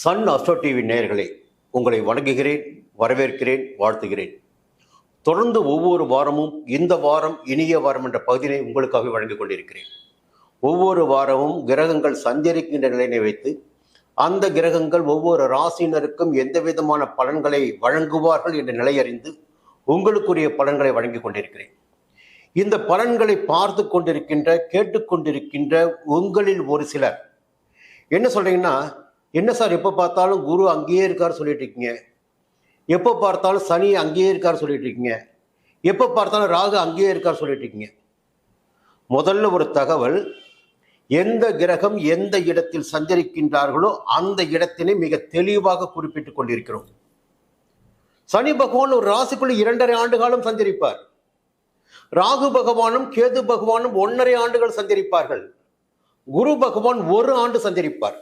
Sun astro TV நேயர்களே, உங்களை வணங்குகிறேன், வரவேற்கிறேன், வாழ்த்துகிறேன். தொடர்ந்து ஒவ்வொரு வாரமும் இந்த வாரம் இனிய வாரம் என்ற பகுதியை உங்களுக்காக வழங்கிக் கொண்டிருக்கிறேன். ஒவ்வொரு வாரமும் கிரகங்கள் சஞ்சரிக்கின்ற நிலையை வைத்து அந்த கிரகங்கள் ஒவ்வொரு ராசியினருக்கும் எந்த விதமான பலன்களை வழங்குவார்கள் என்ற நிலையறிந்து உங்களுக்குரிய பலன்களை வழங்கிக் கொண்டிருக்கிறேன். இந்த பலன்களை பார்த்து கொண்டிருக்கின்ற கேட்டுக்கொண்டிருக்கின்ற உங்களில் ஒரு சிலர் என்ன சொல்றீங்கன்னா, என்ன சார் எப்போ பார்த்தாலும் குரு அங்கேயே இருக்கார் சொல்லிட்டு இருக்கீங்க, எப்போ பார்த்தாலும் சனி அங்கேயே இருக்கார் சொல்லிட்டு இருக்கீங்க, எப்போ பார்த்தாலும் ராகு அங்கேயே இருக்கார் சொல்லிட்டு இருக்கீங்க. முதல்ல ஒரு தகவல், எந்த கிரகம் எந்த இடத்தில் சஞ்சரிக்கின்றார்களோ அந்த இடத்தினை மிக தெளிவாக குறிப்பிட்டுக் கொண்டிருக்கிறோம். சனி பகவான் ஒரு ராசிக்குள்ள 2.5 ஆண்டு காலம் சஞ்சரிப்பார். ராகு பகவானும் கேது பகவானும் 1.5 ஆண்டுகள் சஞ்சரிப்பார்கள். குரு பகவான் 1 ஆண்டு சஞ்சரிப்பார்.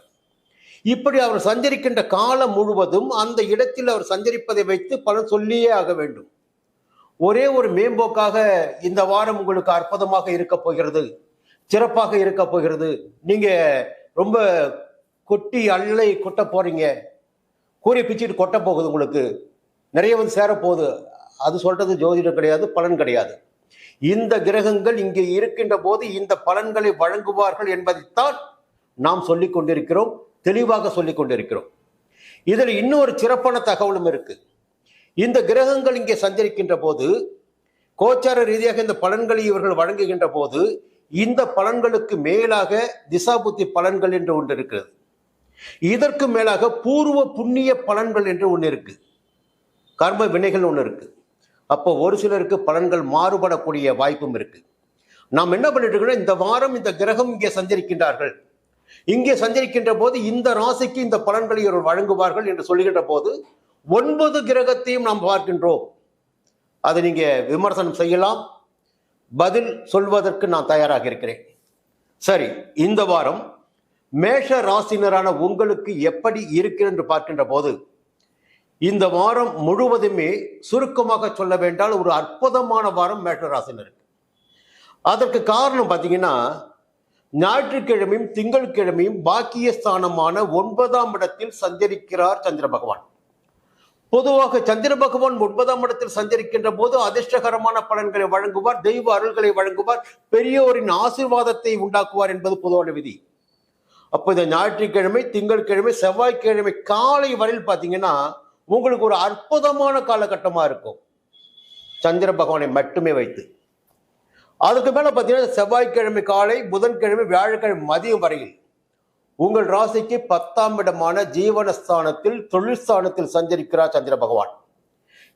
இப்படி அவர் சஞ்சரிக்கின்ற காலம் முழுவதும் அந்த இடத்தில் அவர் சஞ்சரிப்பதை வைத்து பலன் சொல்லியே ஆக வேண்டும். ஒரே ஒரு மேம்போக்காக இந்த வாரம் உங்களுக்கு அற்புதமாக இருக்க போகிறது, சிறப்பாக இருக்க போகிறது, நீங்க ரொம்ப கொட்டி அள்ளை கொட்ட போறீங்க, கூறி பிச்சுட்டு கொட்ட போகுது, உங்களுக்கு நிறைய வந்து சேரப்போகுது, அது சொல்றது ஜோதிடம் கிடையாது, பலன் கிடையாது. இந்த கிரகங்கள் இங்கே இருக்கின்ற போது இந்த பலன்களை வழங்குவார்கள் என்பதைத்தான் நாம் சொல்லிக் கொண்டிருக்கிறோம், தெளிவாக சொல்லிக் கொண்டிருக்கிறோம். இதில் இன்னொரு சிறப்பான தகவலும் இருக்கு. இந்த கிரகங்கள் இங்கே சஞ்சரிக்கின்ற போது, கோச்சார ரீதியாக இந்த பலன்களை இவர்கள் வழங்குகின்ற போது, இந்த பலன்களுக்கு மேலாக திசாபுத்தி பலன்கள் என்று ஒன்று இருக்கிறது. இதற்கு மேலாக பூர்வ புண்ணிய பலன்கள் என்று ஒன்று இருக்கு, கர்ம வினைகள் ஒன்று இருக்கு. அப்போ ஒரு சிலருக்கு பலன்கள் மாறுபடக்கூடிய வாய்ப்பும் இருக்கு. நாம் என்ன பண்ணிட்டு இருக்கோம், இந்த வாரம் இந்த கிரகம் இங்கே சஞ்சரிக்கின்றார்கள், இங்கே சஞ்சரிக்கின்ற போது இந்த ராசிக்கு இந்த பலன்களை இவர்கள் வழங்குவார்கள் என்று சொல்லுகின்ற போது 9 கிரகத்தையும் நாம் பார்க்கின்றோம். அதை நீங்க விமர்சனம் செய்யலாம், பதில் சொல்வதற்கு நான் தயாராக இருக்கிறேன். சரி, இந்த வாரம் மேஷ ராசினரான உங்களுக்கு எப்படி இருக்கிறது என்று பார்க்கின்ற போது, இந்த வாரம் முழுவதுமே சுருக்கமாக சொல்ல வேண்டால் ஒரு அற்புதமான வாரம் மேஷ ராசினருக்கு. அதற்கு காரணம் பார்த்தீங்கன்னா, ஞாயிற்றுக்கிழமையும் திங்கட்கிழமையும் பாக்கியஸ்தானமான 9ஆம் இடத்தில் சஞ்சரிக்கிறார் சந்திர பகவான். பொதுவாக சந்திர பகவான் 9ஆம் இடத்தில் சஞ்சரிக்கின்ற போது அதிர்ஷ்டகரமான பலன்களை வழங்குவார், தெய்வ அருள்களை வழங்குவார், பெரியோரின் ஆசீர்வாதத்தை உண்டாக்குவார் என்பது பொதுவான விதி. அப்போ இந்த ஞாயிற்றுக்கிழமை, திங்கட்கிழமை, செவ்வாய்க்கிழமை காலை வரையில் பார்த்தீங்கன்னா உங்களுக்கு ஒரு அற்புதமான காலகட்டமா இருக்கும், சந்திர பகவானை மட்டுமே வைத்து. அதுக்கு மேல பார்த்தீங்கன்னா செவ்வாய்க்கிழமை காலை, புதன்கிழமை, வியாழக்கிழமை மதியம் வரையில் உங்கள் ராசிக்கு 10ஆம் இடமான ஜீவனஸ்தானத்தில், தொழில்ஸ்தானத்தில் சஞ்சரிக்கிறார் சந்திர பகவான்.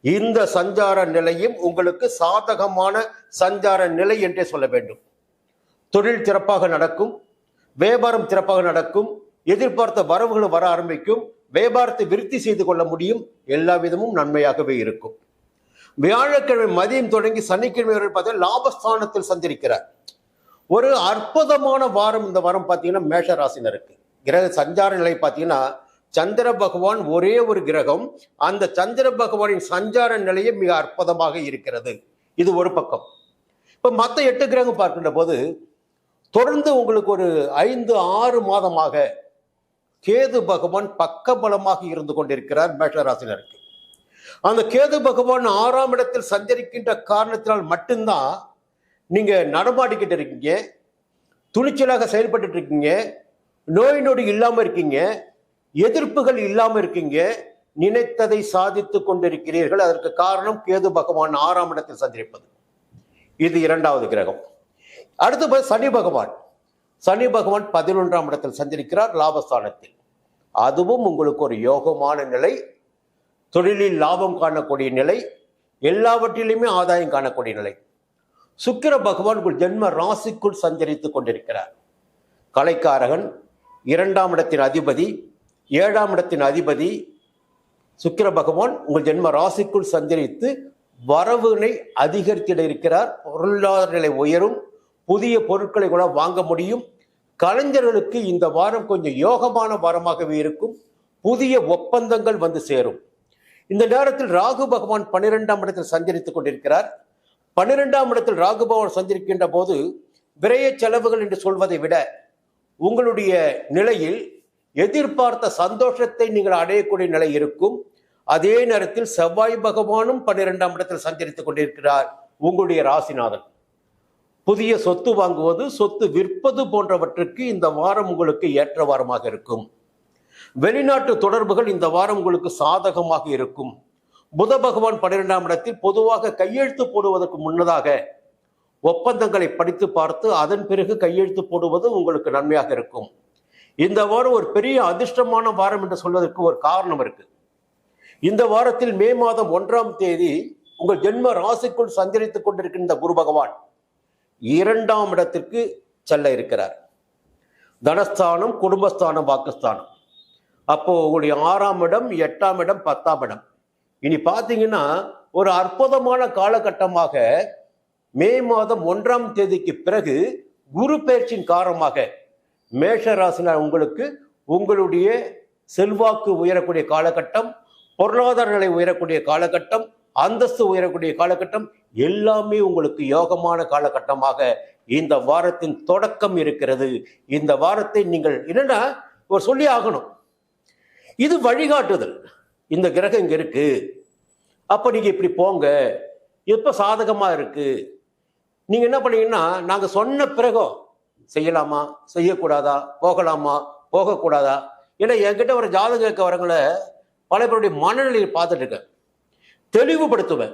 இந்த சஞ்சார நிலையும் உங்களுக்கு சாதகமான சஞ்சார நிலை என்றே சொல்ல வேண்டும். தொழில் சிறப்பாக நடக்கும், வியாபாரம் சிறப்பாக நடக்கும், எதிர்பார்த்த வரவுகள் வர ஆரம்பிக்கும், வியாபாரத்தை விருத்தி செய்து கொள்ள முடியும், எல்லா விதமும் நன்மையாகவே இருக்கும். வியாழக்கிழமை மதியம் தொடங்கி சனிக்கிழமை வரை பார்த்தீங்கன்னா லாபஸ்தானத்தில் சஞ்சரிக்கிறார். ஒரு அற்புதமான வாரம் இந்த வாரம் பார்த்தீங்கன்னா மேஷ ராசினருக்கு. கிரக சஞ்சார நிலை பார்த்தீங்கன்னா சந்திர பகவான் ஒரே ஒரு கிரகம், அந்த சந்திர பகவானின் சஞ்சார நிலையே மிக அற்புதமாக இருக்கிறது. இது ஒரு பக்கம். இப்ப மற்ற 8 கிரகம் பார்க்கின்ற போது தொடர்ந்து உங்களுக்கு ஒரு 5-6 மாதமாக கேது பகவான் பக்கபலமாக இருந்து கொண்டிருக்கிறார் மேஷ ராசினருக்கு. அந்த கேது பகவான் 6ஆம் இடத்தில் சஞ்சரிக்கின்ற காரணத்தினால் மட்டும்தான் நீங்க நடமாடிக்கிட்டு இருக்கீங்க, துணிச்சலாக செயல்பட்டு இருக்கீங்க, நோய் நொடி இல்லாம இருக்கீங்க, எதிர்ப்புகள் இல்லாம இருக்கீங்க, நினைத்ததை சாதித்து கொண்டிருக்கிறீர்கள். அதற்கு காரணம் கேது பகவான் 6ஆம் இடத்தில் சஞ்சரிப்பது. இது 2வது கிரகம். அடுத்து சனி பகவான். சனி பகவான் 11ஆம் இடத்தில் சஞ்சரிக்கிறார், லாபஸ்தானத்தில். அதுவும் உங்களுக்கு ஒரு யோகமான நிலை, தொழிலில் லாபம் காணக்கூடிய நிலை, எல்லாவற்றிலுமே ஆதாயம் காணக்கூடிய நிலை. சுக்கிர பகவான் உங்கள் ஜென்ம ராசிக்குள் சஞ்சரித்துக் கொண்டிருக்கிறார். கலைக்காரகன், 2ஆம் இடத்தின் அதிபதி, 7ஆம் இடத்தின் அதிபதி சுக்கிர பகவான் உங்கள் ஜென்ம ராசிக்குள் சஞ்சரித்து வரவுனை அதிகரித்திட இருக்கிறார். பொருளாதார நிலை உயரும், புதிய பொருட்களை கூட வாங்க முடியும். கலைஞர்களுக்கு இந்த வாரம் கொஞ்சம் யோகமான வாரமாகவே இருக்கும், புதிய ஒப்பந்தங்கள் வந்து சேரும். இந்த நேரத்தில் ராகு பகவான் 12ஆம் இடத்தில் சஞ்சரித்துக் கொண்டிருக்கிறார். 12ஆம் இடத்தில் ராகு பகவான் சஞ்சரிக்கின்ற போது விரய செலவுகள் என்று சொல்வதை விட உங்களுடைய நிலையில் எதிர்பார்த்த சந்தோஷத்தை நீங்கள் அடையக்கூடிய நிலை இருக்கும். அதே நேரத்தில் செவ்வாய் பகவானும் 12ஆம் இடத்தில் சஞ்சரித்துக் கொண்டிருக்கிறார், உங்களுடைய ராசிநாதன். புதிய சொத்து வாங்குவது, சொத்து விற்பது போன்றவற்றுக்கு இந்த வாரம் உங்களுக்கு ஏற்ற வாரமாக இருக்கும். வெளிநாட்டு தொடர்புகள் இந்த வாரம் உங்களுக்கு சாதகமாக இருக்கும். புத பகவான் 12ஆம் இடத்தில் பொதுவாக கையெழுத்து போடுவதற்கு முன்னதாக ஒப்பந்தங்களை படித்து பார்த்து அதன் பிறகு கையெழுத்து போடுவது உங்களுக்கு நன்மையாக இருக்கும். இந்த வாரம் ஒரு பெரிய அதிர்ஷ்டமான வாரம் என்று சொல்வதற்கு ஒரு காரணம் இருக்கு. இந்த வாரத்தில் மே மாதம் 1ஆம் தேதி உங்கள் ஜென்ம ராசிக்குள் சஞ்சரித்துக் கொண்டிருக்கின்ற குரு பகவான் 2ஆம் இடத்திற்கு செல்ல இருக்கிறார். தனஸ்தானம், குடும்பஸ்தானம், வாக்குஸ்தானம். அப்போ உங்களுடைய 6ஆம் இடம், 8ஆம் இடம், 10ஆம் இடம். இனி பார்த்தீங்கன்னா ஒரு அற்புதமான காலகட்டமாக மே மாதம் 1ஆம் தேதிக்கு பிறகு குரு பெயர்ச்சியின் காரணமாக மேஷ ராசினர் உங்களுக்கு உங்களுடைய செல்வாக்கு உயரக்கூடிய காலகட்டம், பொருளாதார நிலை உயரக்கூடிய காலகட்டம், அந்தஸ்து உயரக்கூடிய காலகட்டம் எல்லாமே உங்களுக்கு யோகமான காலகட்டமாக இந்த வாரத்தின் தொடக்கம் இருக்கிறது. இந்த வாரத்தை நீங்கள் என்னன்னா ஒரு சொல்லி ஆகணும், இது வழிகாட்டுதல். இந்த கிரகம் இங்க இருக்கு, அப்ப நீங்க இப்படி போங்க, இப்ப சாதகமா இருக்கு. நீங்க என்ன பண்ணீங்கன்னா நாங்க சொன்ன பிறகும் செய்யலாமா, செய்யக்கூடாதா, போகலாமா, போகக்கூடாதா. ஏன்னா என்கிட்ட ஒரு ஜாதகம் கேட்க வரங்களை பல பேருடைய மனநிலையை பார்த்துட்டு இருக்கேன், தெளிவுபடுத்துவேன்.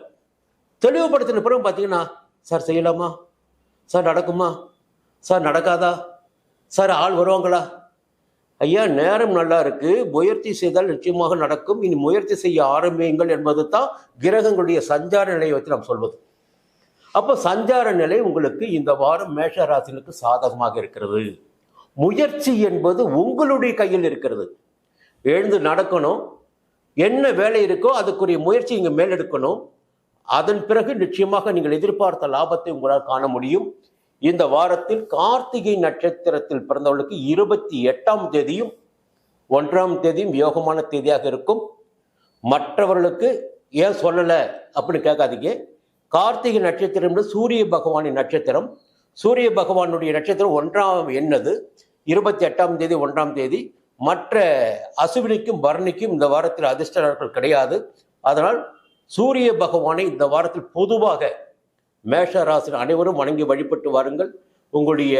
தெளிவுபடுத்தின பிறகு பார்த்தீங்கன்னா, சார் செய்யலாமா, சார் நடக்குமா, சார் நடக்காதா, சார் ஆள் வருவாங்களா, ஐயா நேரம் நல்லா இருக்கு, முயற்சி செய்தால் நிச்சயமாக நடக்கும், இனி முயற்சி செய்ய ஆரம்பியுங்கள் என்பது தான் கிரகங்களுடைய சஞ்சார நிலையை வச்சு நாம் சொல்வது. அப்போ சஞ்சார நிலை உங்களுக்கு இந்த வாரம் மேஷ ராசினுக்கு சாதகமாக இருக்கிறது. முயற்சி என்பது உங்களுடைய கையில் இருக்கிறது. எழுந்து நடக்கணும், என்ன வேலை இருக்கோ அதுக்குரிய முயற்சி இங்கே மேலெடுக்கணும். அதன் பிறகு நிச்சயமாக நீங்கள் எதிர்பார்த்த லாபத்தை உங்களால் காண முடியும். இந்த வாரத்தில் கார்த்திகை நட்சத்திரத்தில் பிறந்தவர்களுக்கு 28ஆம் தேதியும் 1ஆம் தேதியும் யோகமான தேதியாக இருக்கும். மற்றவர்களுக்கு ஏன் சொல்லலை அப்படின்னு கேட்காதீங்க. கார்த்திகை நட்சத்திரம் சூரிய பகவானின் நட்சத்திரம். சூரிய பகவானுடைய நட்சத்திரம் 1ஆம் எண்ணது 28ஆம் தேதி 1ஆம் தேதி. மற்ற அசுவினிக்கும் பரணிக்கும் இந்த வாரத்தில் அதிர்ஷ்ட நாட்கள் கிடையாது. அதனால் சூரிய பகவானை இந்த வாரத்தில் பொதுவாக மேஷ ராசி அனைவரும் வணங்கி வழிபட்டு வாருங்கள். உங்களுடைய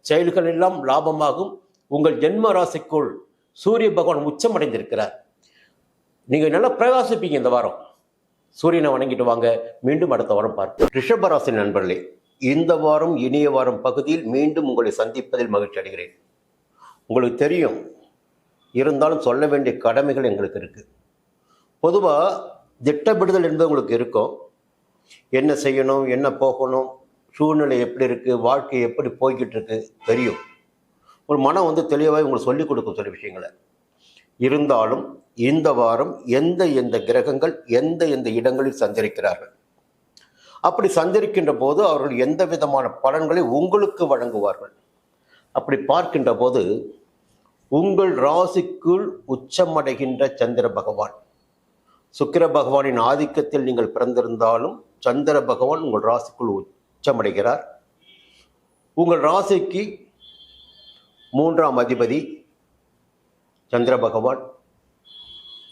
செயல்கள் எல்லாம் லாபமாகும். உங்கள் ஜென்ம ராசிக்குள் சூரிய பகவான் உச்சமடைந்திருக்கிறார். நீங்கள் நல்லா பிரகாசிப்பீங்க இந்த வாரம். சூரியனை வணங்கிட்டு வாங்க. மீண்டும் அடுத்த வாரம் பார்ப்போம். ரிஷபராசி நண்பர்களே, இந்த வாரம் இனிய வாரம் பகுதியில் மீண்டும் உங்களை சந்திப்பதில் மகிழ்ச்சி அடைகிறேன். உங்களுக்கு தெரியும், இருந்தாலும் சொல்ல வேண்டிய கடமைகள் எங்களுக்கு இருக்கு. பொதுவாக திட்டமிடுதல் என்பது உங்களுக்கு இருக்கும். என்ன செய்யணும், என்ன போகணும், சூழ்நிலை எப்படி இருக்குது, வாழ்க்கை எப்படி போய்கிட்டு இருக்கு தெரியும். ஒரு மனம் தெளிவாக உங்களுக்கு சொல்லிக் கொடுக்கும் சில விஷயங்களை. இருந்தாலும் இந்த வாரம் எந்த கிரகங்கள் எந்த இடங்களில் சஞ்சரிக்கிறார்கள், அப்படி சஞ்சரிக்கின்ற போது அவர்கள் எந்த விதமான பலன்களை உங்களுக்கு வழங்குவார்கள். அப்படி பார்க்கின்ற போது உங்கள் ராசிக்குள் உச்சமடைகின்ற சந்திர பகவான், சுக்கிர பகவானின் ஆதிக்கத்தில் நீங்கள் பிறந்திருந்தாலும் சந்திர பகவான் உங்கள் ராசிக்குள் உச்சமடைகிறார். உங்கள் ராசிக்கு 3ஆம் அதிபதி சந்திர பகவான்.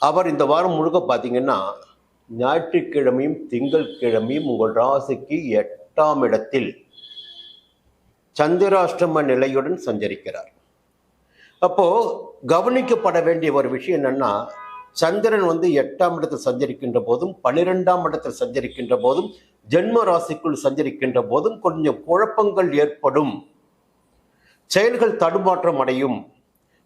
அவர் இந்த வாரம் முழுக்க பார்த்தீங்கன்னா ஞாயிற்றுக்கிழமையும் திங்கட்கிழமையும் உங்கள் ராசிக்கு 8ஆம் இடத்தில் சந்திராஷ்டம நிலையுடன் சஞ்சரிக்கிறார். அப்போ கவனிக்கப்பட வேண்டிய ஒரு விஷயம் என்னன்னா, சந்திரன் 8ஆம் இடத்தில் சஞ்சரிக்கின்ற போதும் 12ஆம் இடத்தில் சஞ்சரிக்கின்ற போதும் ஜென்ம ராசிக்குள் சஞ்சரிக்கின்ற போதும் கொஞ்சம் குழப்பங்கள் ஏற்படும், செயல்கள் தடுமாற்றம் அடையும்.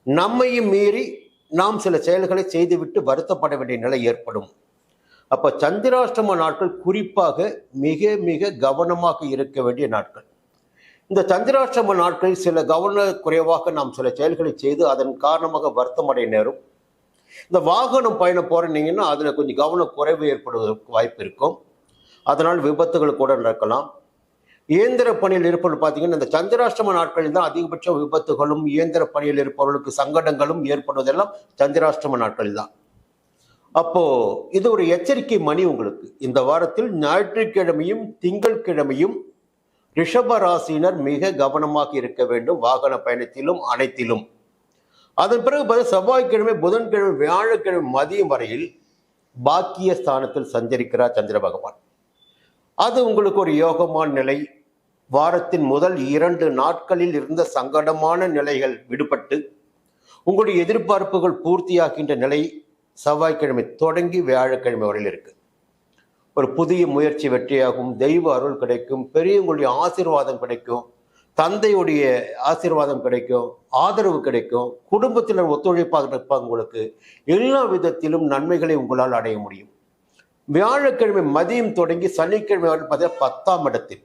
நம்மையும் மீறி நாம் சில செயல்களை செய்துவிட்டு வருத்தப்பட வேண்டிய நிலை ஏற்படும். அப்ப சந்திராஷ்டம நாட்கள் குறிப்பாக மிக மிக கவனமாக இருக்க வேண்டிய நாட்கள். இந்த சந்திராஷ்டம நாட்களில் சில கவன குறைவாக நாம் சில செயல்களை செய்து அதன் காரணமாக வருத்தம் அடைய நேரும். இந்த வாகனம் பயணம் போறீங்கன்னா அதுல கொஞ்சம் கவன குறைவு ஏற்படுவதற்கு வாய்ப்பு இருக்கும். அதனால் விபத்துகள் கூட நடக்கலாம். இயந்திர பணியில் இருப்பவர்கள் பார்த்தீங்கன்னா இந்த சந்திராஷ்டம நாட்களில் தான் அதிகபட்ச விபத்துகளும் இயந்திர பணியில் இருப்பவர்களுக்கு சங்கடங்களும் ஏற்படுவதெல்லாம் சந்திராஷ்டம நாட்களில் தான். அப்போ இது ஒரு எச்சரிக்கை மணி உங்களுக்கு. இந்த வாரத்தில் ஞாயிற்றுக்கிழமையும் திங்கட்கிழமையும் ரிஷப ராசியினர் மிக கவனமாக இருக்க வேண்டும், வாகன பயணத்திலும் அனைத்திலும். அதன் பிறகு பார்த்தா செவ்வாய்க்கிழமை, புதன்கிழமை, வியாழக்கிழமை மதியம் வரையில் பாக்கிய ஸ்தானத்தில் சஞ்சரிக்கிறார் சந்திர பகவான். அது உங்களுக்கு ஒரு யோகமான நிலை. வாரத்தின் முதல் 2 நாட்களில் இருந்த சங்கடமான நிலைகள் விடுபட்டு உங்களுடைய எதிர்பார்ப்புகள் பூர்த்தியாகின்ற நிலை செவ்வாய்க்கிழமை தொடங்கி வியாழக்கிழமை வரையில் இருக்கு. ஒரு புதிய முயற்சி வெற்றியாகும், தெய்வ அருள் கிடைக்கும், பெரியவங்களுடைய ஆசீர்வாதம் கிடைக்கும், தந்தையுடைய ஆசீர்வாதம் கிடைக்கும், ஆதரவு கிடைக்கும், குடும்பத்தினர் ஒத்துழைப்பாக இருப்பாங்க. உங்களுக்கு எல்லா விதத்திலும் நன்மைகளை உங்களால் அடைய முடியும். வியாழக்கிழமை மதியம் தொடங்கி சனிக்கிழமை வரை பார்த்தீங்கன்னா 10ஆம் இடத்தில்.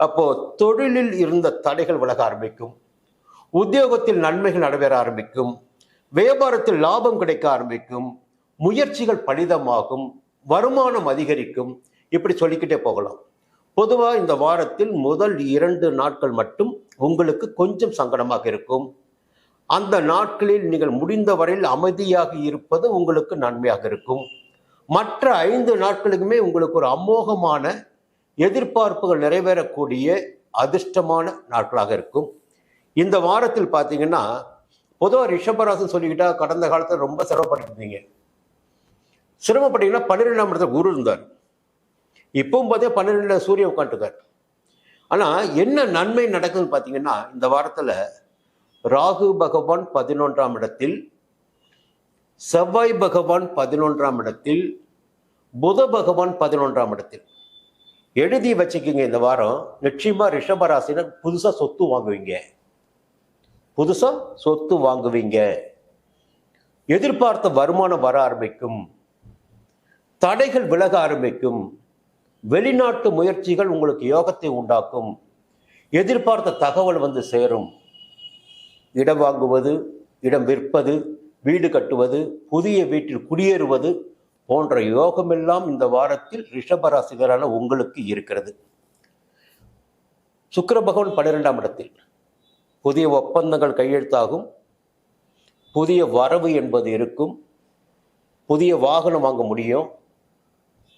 அப்போ தொழிலில் இருந்த தடைகள் விலக ஆரம்பிக்கும், உத்தியோகத்தில் நன்மைகள் நடைபெற ஆரம்பிக்கும், வியாபாரத்தில் லாபம் கிடைக்க ஆரம்பிக்கும், முயற்சிகள் பலிதமாகும், வருமானம் அதிகரிக்கும். இப்படி சொல்லிக்கிட்டே போகலாம். பொதுவாக இந்த வாரத்தில் முதல் 2 நாட்கள் மட்டும் உங்களுக்கு கொஞ்சம் சங்கடமாக இருக்கும். அந்த நாட்களில் நீங்கள் முடிந்த வரையில் அமைதியாக இருப்பது உங்களுக்கு நன்மையாக இருக்கும். மற்ற 5 நாட்களுக்குமே உங்களுக்கு ஒரு அமோகமான எதிர்பார்ப்புகள் நிறைவேறக்கூடிய அதிர்ஷ்டமான நாட்களாக இருக்கும். இந்த வாரத்தில் பார்த்தீங்கன்னா பொதுவாக ரிஷபராசின்னு சொல்லிக்கிட்டா கடந்த காலத்தில் ரொம்ப சிரமப்பட்டுருந்தீங்க. சிரமப்பட்டீங்கன்னா 12ஆம் இடத்துல குரு இருந்தார். இப்பவும் பார்த்தீங்கன்னா 12ல் சூரியன் உட்காந்துருக்கார். ஆனால் என்ன நன்மை நடக்குதுன்னு பார்த்தீங்கன்னா இந்த வாரத்தில் ராகு பகவான் 11ஆம் இடத்தில், செவ்வாய் பகவான் 11ஆம் இடத்தில், புத பகவான் 11ஆம் இடத்தில். எழுதி வச்சுக்கிங்க. இந்த வாரம் நிச்சயமா ரிஷபராசினர் புதுசாக சொத்து வாங்குவீங்க. புதுசாக சொத்து வாங்குவீங்க. எதிர்பார்த்த வருமானம் வர ஆரம்பிக்கும், தடைகள் விலக ஆரம்பிக்கும், வெளிநாட்டு முயற்சிகள் உங்களுக்கு யோகத்தை உண்டாக்கும், எதிர்பார்த்த தகவல் வந்து சேரும். இடம் வாங்குவது, இடம் விற்பது, வீடு கட்டுவது, புதிய வீட்டில் குடியேறுவது போன்ற யோகமெல்லாம் இந்த வாரத்தில் ரிஷபராசிகரான உங்களுக்கு இருக்கிறது. சுக்கிர பகவான் 12ஆம் இடத்தில். புதிய ஒப்பந்தங்கள் கையெழுத்தாகும், புதிய வரவு என்பது இருக்கும், புதிய வாகனம் வாங்க முடியும்,